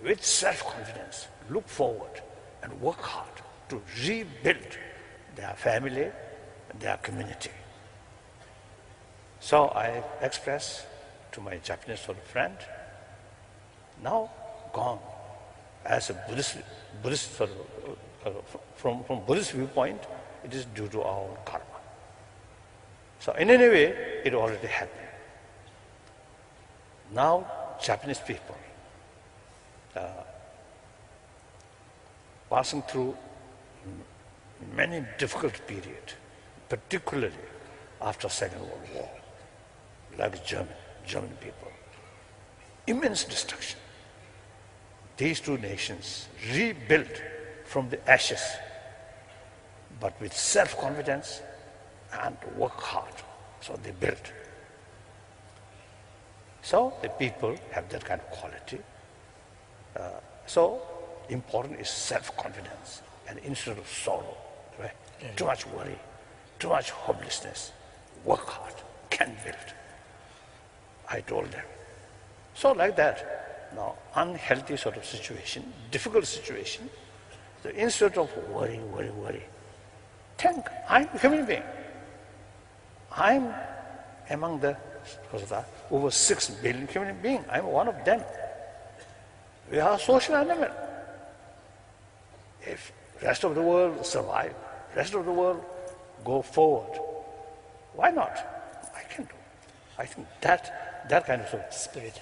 with self-confidence, look forward and work hard to rebuild their family and their community. So I express to my Japanese sort of friend, now gone. As a Buddhist sort of, from Buddhist viewpoint, it is due to our own karma. So in any way, it already happened. Now Japanese people passing through many difficult periods, particularly after Second World War, like German people. Immense destruction. These two nations rebuilt from the ashes, but with self-confidence and work hard. So they built. So the people have that kind of quality. So important is self-confidence, and instead of sorrow, right? Too much worry, too much hopelessness, work hard, can build. I told them. So like that, now unhealthy sort of situation, difficult situation, so instead of worry, think, I'm a human being. I'm among the over 6 billion human beings. I'm one of them. We are a social animal. If rest of the world survive, rest of the world go forward, why not? I can do. I think that kind of Spirit.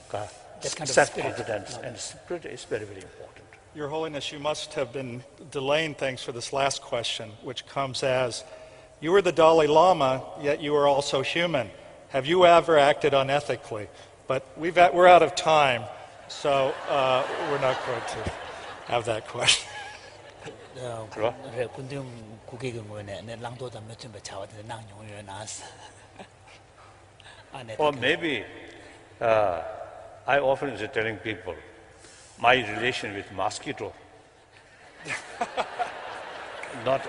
self-confidence and spirit is very, very important. Your Holiness, you must have been delaying things for this last question, which comes as, you were the Dalai Lama, yet you are also human. Have you ever acted unethically? But we're out of time, so we're not going to have that question. Or maybe I often is telling people my relation with mosquito, not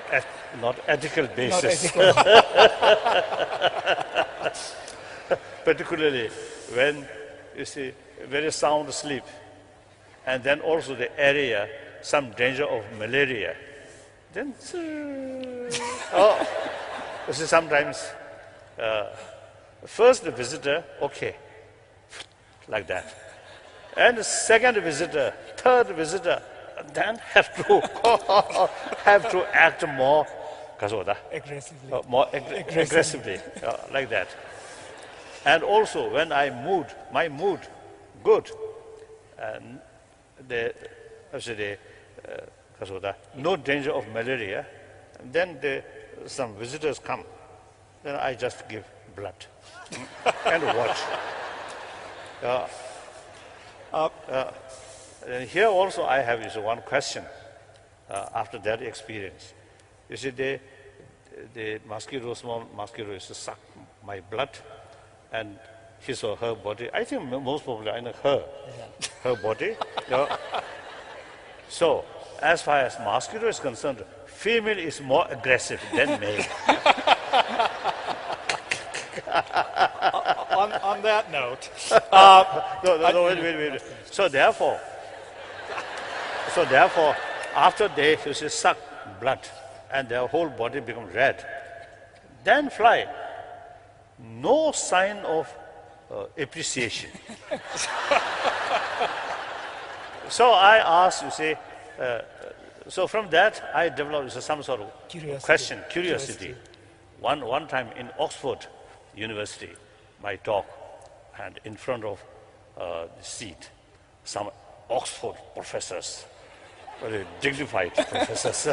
ethical basis. Particularly when you see very sound sleep, and then also the area, some danger of malaria, then you see sometimes first the visitor, okay, like that, and the second visitor, third visitor, then have to act more aggressively, like that. And also when my mood good, and no danger of malaria, then some visitors come, then I just give blood and watch. And here also I have one question after that experience. You see, the mosquito, small mosquito, is to suck my blood and his or her body. I think most probably I know her body. So, as far as mosquito is concerned, female is more aggressive than male. On that note, no, wait. So therefore, after they suck blood and their whole body becomes red, then fly. No sign of appreciation. So I asked, you see, so from that I developed some sort of curiosity. One time in Oxford University, my talk, and in front of the seat, some Oxford professors, very dignified professors.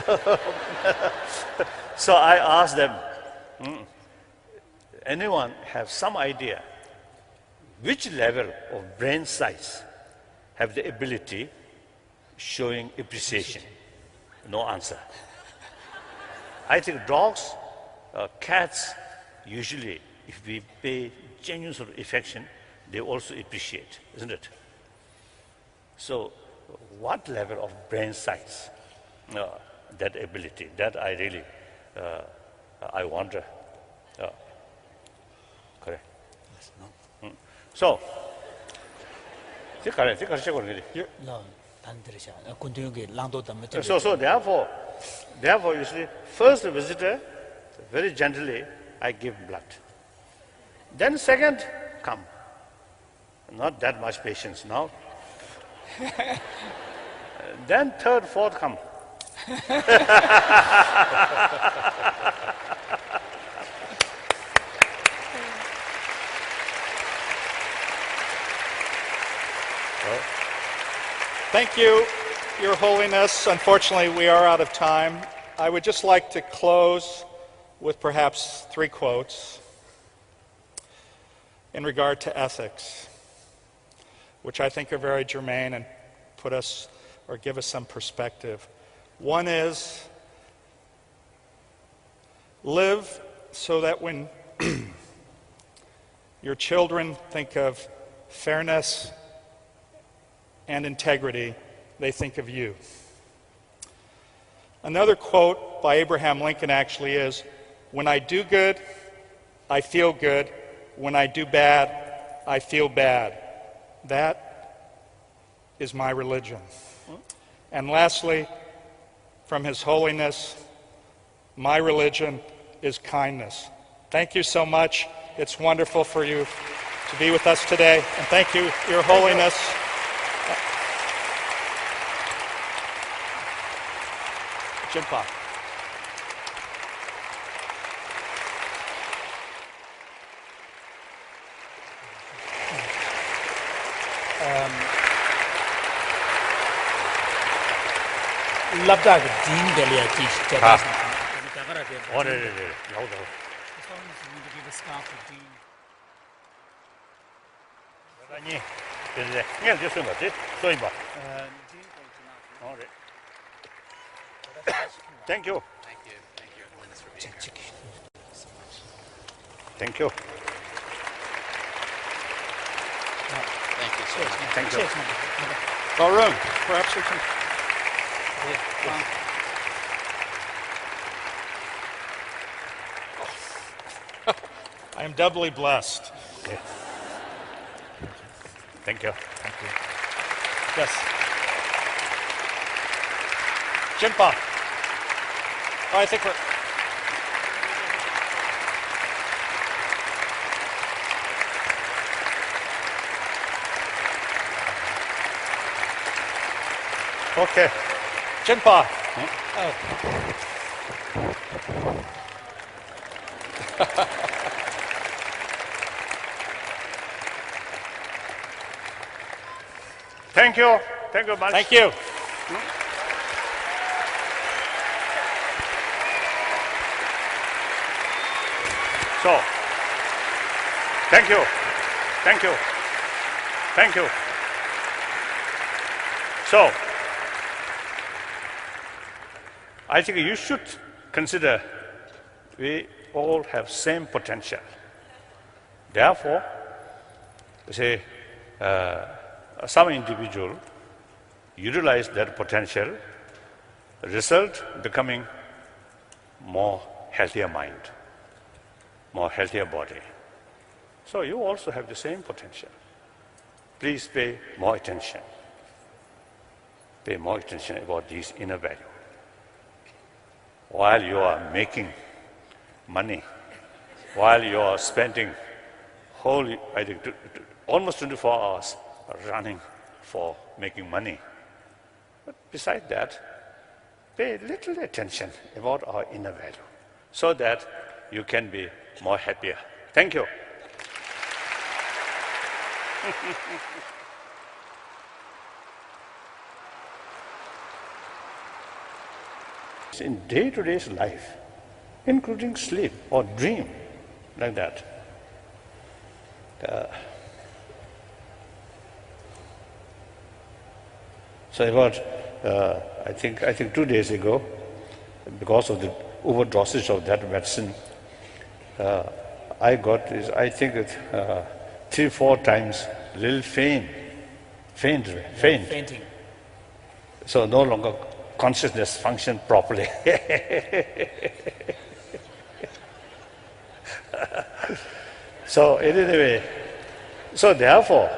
So I asked them, anyone have some idea which level of brain size have the ability showing appreciation? No answer. I think dogs, cats, usually, if we pay genuine sort of affection, they also appreciate, isn't it? So, what level of brain size, that ability, that I really, I wonder. Correct. So, so therefore, you see, first visitor, very gently, I give blood. Then second, come. Not that much patience now. Then third, fourth, come. Thank you, Your Holiness. Unfortunately, we are out of time. I would just like to close with perhaps 3 quotes in regard to ethics, which I think are very germane and put us or give us some perspective. One is, live so that when your children think of fairness and integrity, they think of you. Another quote by Abraham Lincoln actually is, when I do good, I feel good. When I do bad, I feel bad. That is my religion. And lastly, from His Holiness, my religion is kindness. Thank you so much. It's wonderful for you to be with us today. And thank you, Your Holiness. Jinpa. labda din delia teach that Thank you. Thank you. Thank you so much. Thank you. Varun, perhaps we can... I am doubly blessed. Okay. Thank you. Thank you. Yes. Jinpa. Oh, I think we're... Okay. Jinpa. Thank you. Thank you much. Thank you. So, thank you. Thank you. Thank you. So, I think you should consider we all have same potential. Therefore, say, some individual utilize that potential, result becoming more healthier mind, more healthier body. So you also have the same potential. Please pay more attention. Pay more attention about these inner value. While you are making money, while you are spending I think, almost 24 hours running for making money. But besides that, pay little attention about our inner value so that you can be more happier. Thank you. In day-to-day life, including sleep or dream, like that. So about, I think 2 days ago, because of the overdosage of that medicine, I got, I think, 3-4 times little faint. Fainting. So no longer consciousness function properly. So anyway, so therefore,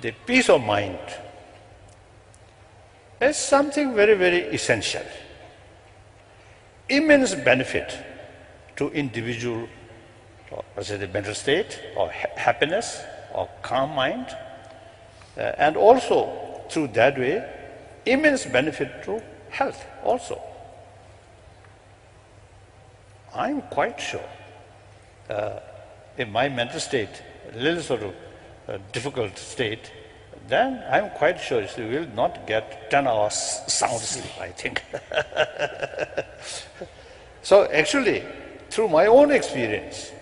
the peace of mind is something very, very essential. Immense benefit to individual, or say the mental state, or happiness, or calm mind, and also through that way, immense benefit to health also. I'm quite sure in my mental state, a little sort of difficult state, then I'm quite sure you will not get 10 hours sound sleep, I think. So actually, through my own experience,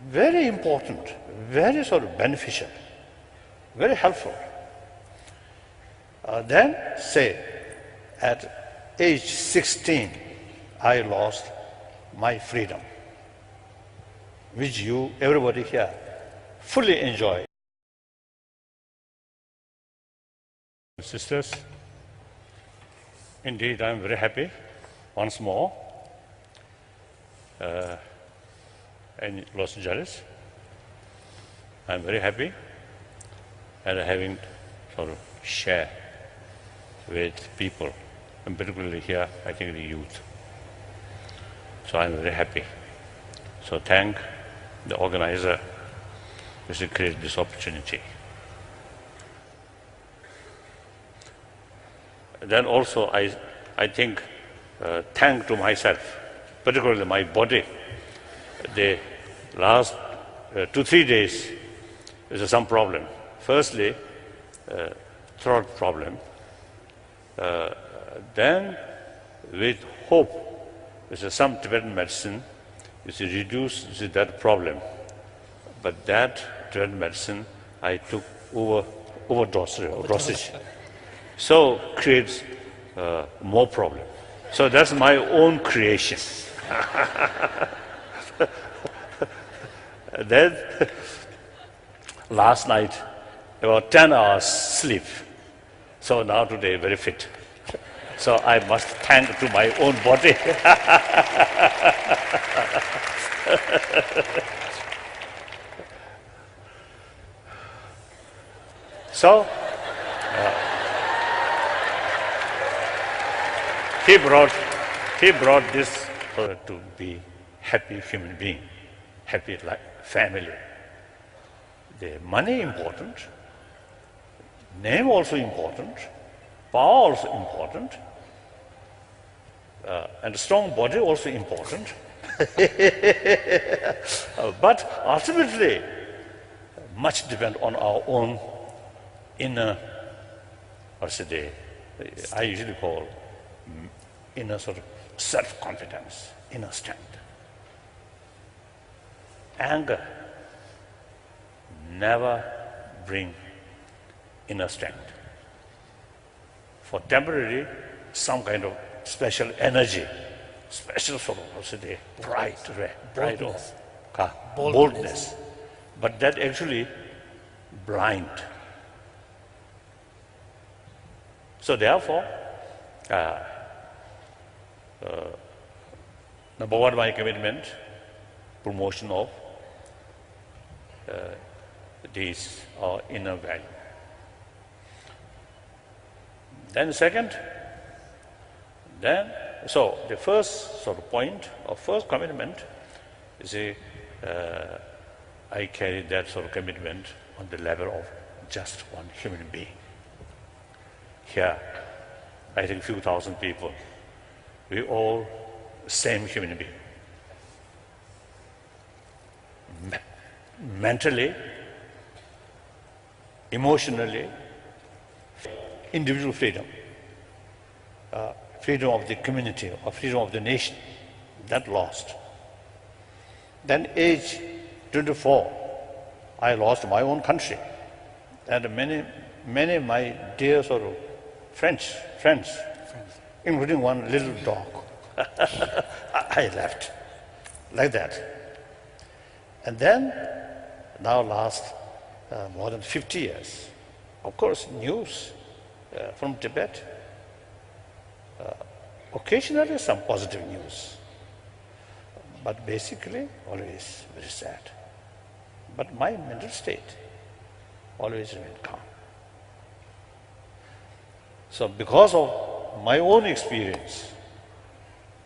very important, very sort of beneficial, very helpful. Then, say, at age 16, I lost my freedom, which you, everybody here, fully enjoy. Sisters, indeed, I'm very happy once more in Los Angeles. I'm very happy and having sort of share with people, and particularly here, I think the youth. So I'm very happy. So thank the organizer who created this opportunity. Then also I think thank to myself, particularly my body. The last 2-3 days is some problem. Firstly, throat problem. Then with hope, some Tibetan medicine is to reduce that problem. But that Tibetan medicine I took overdosage. So creates more problem. So that's my own creation. Then last night about 10 hours sleep. So now today very fit. So I must thank to my own body. So he brought this to be happy human being, happy family. The money important, name also important, power also important, and strong body also important. But ultimately, much depends on our own inner, I usually call inner sort of self-confidence, inner strength. Anger never bring inner strength. For temporary, some kind of special energy, special sort of pride, boldness. But that actually blind. So therefore, number one, my commitment, promotion of these inner value. Then second, so the first sort of point or first commitment is I carry that sort of commitment on the level of just one human being. Here, I think few thousand people, we all same human being. Mentally, emotionally, individual freedom, freedom of the community or freedom of the nation, that lost. Then age 24, I lost my own country. And many of my dear sort of friends, including one little dog, I left, like that. And then, now last more than 50 years, of course, news from Tibet, occasionally some positive news, but basically always very sad. But my mental state always remained calm. So because of my own experience,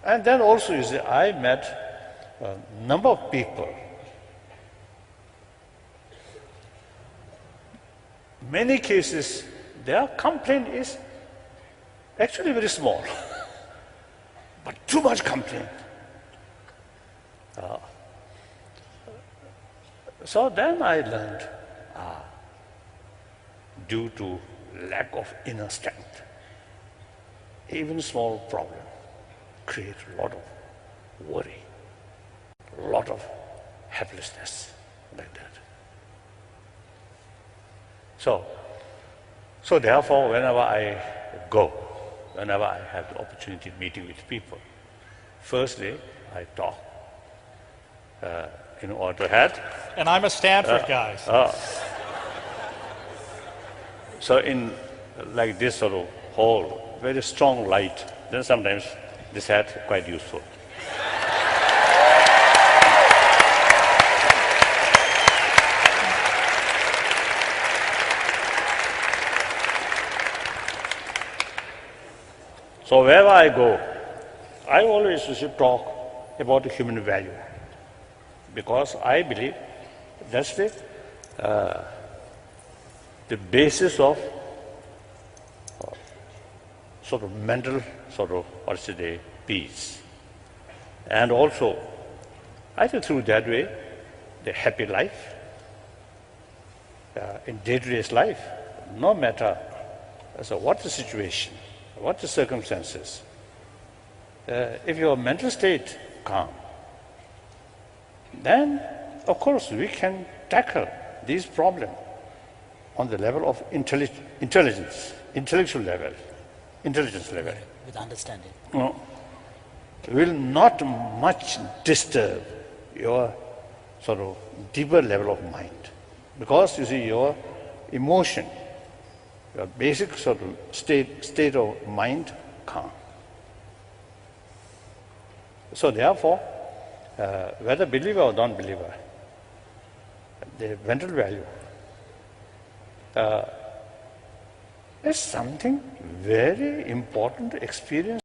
and then also you see, I met a number of people. Many cases, their complaint is actually very small, but too much complaint. So then I learned, due to lack of inner strength, even small problem create a lot of worry, a lot of helplessness, like that. So therefore, whenever I go, whenever I have the opportunity of meeting with people, firstly, I talk in order to have. And I'm a Stanford guy. So in like this sort of hall, very strong light, then sometimes this hat quite useful. So wherever I go, I always should talk about the human value, because I believe that's the basis of sort of mental sort of, what should I say, peace. And also, I think through that way, the happy life, in day-to-day life, no matter what the situation, what the circumstances, if your mental state calm, then of course we can tackle these problems on the level of intelligence level. With understanding. Will not much disturb your sort of deeper level of mind, because you see your emotion, your basic sort of state of mind calm. So therefore, whether believer or non-believer, the mental value is something very important to experience.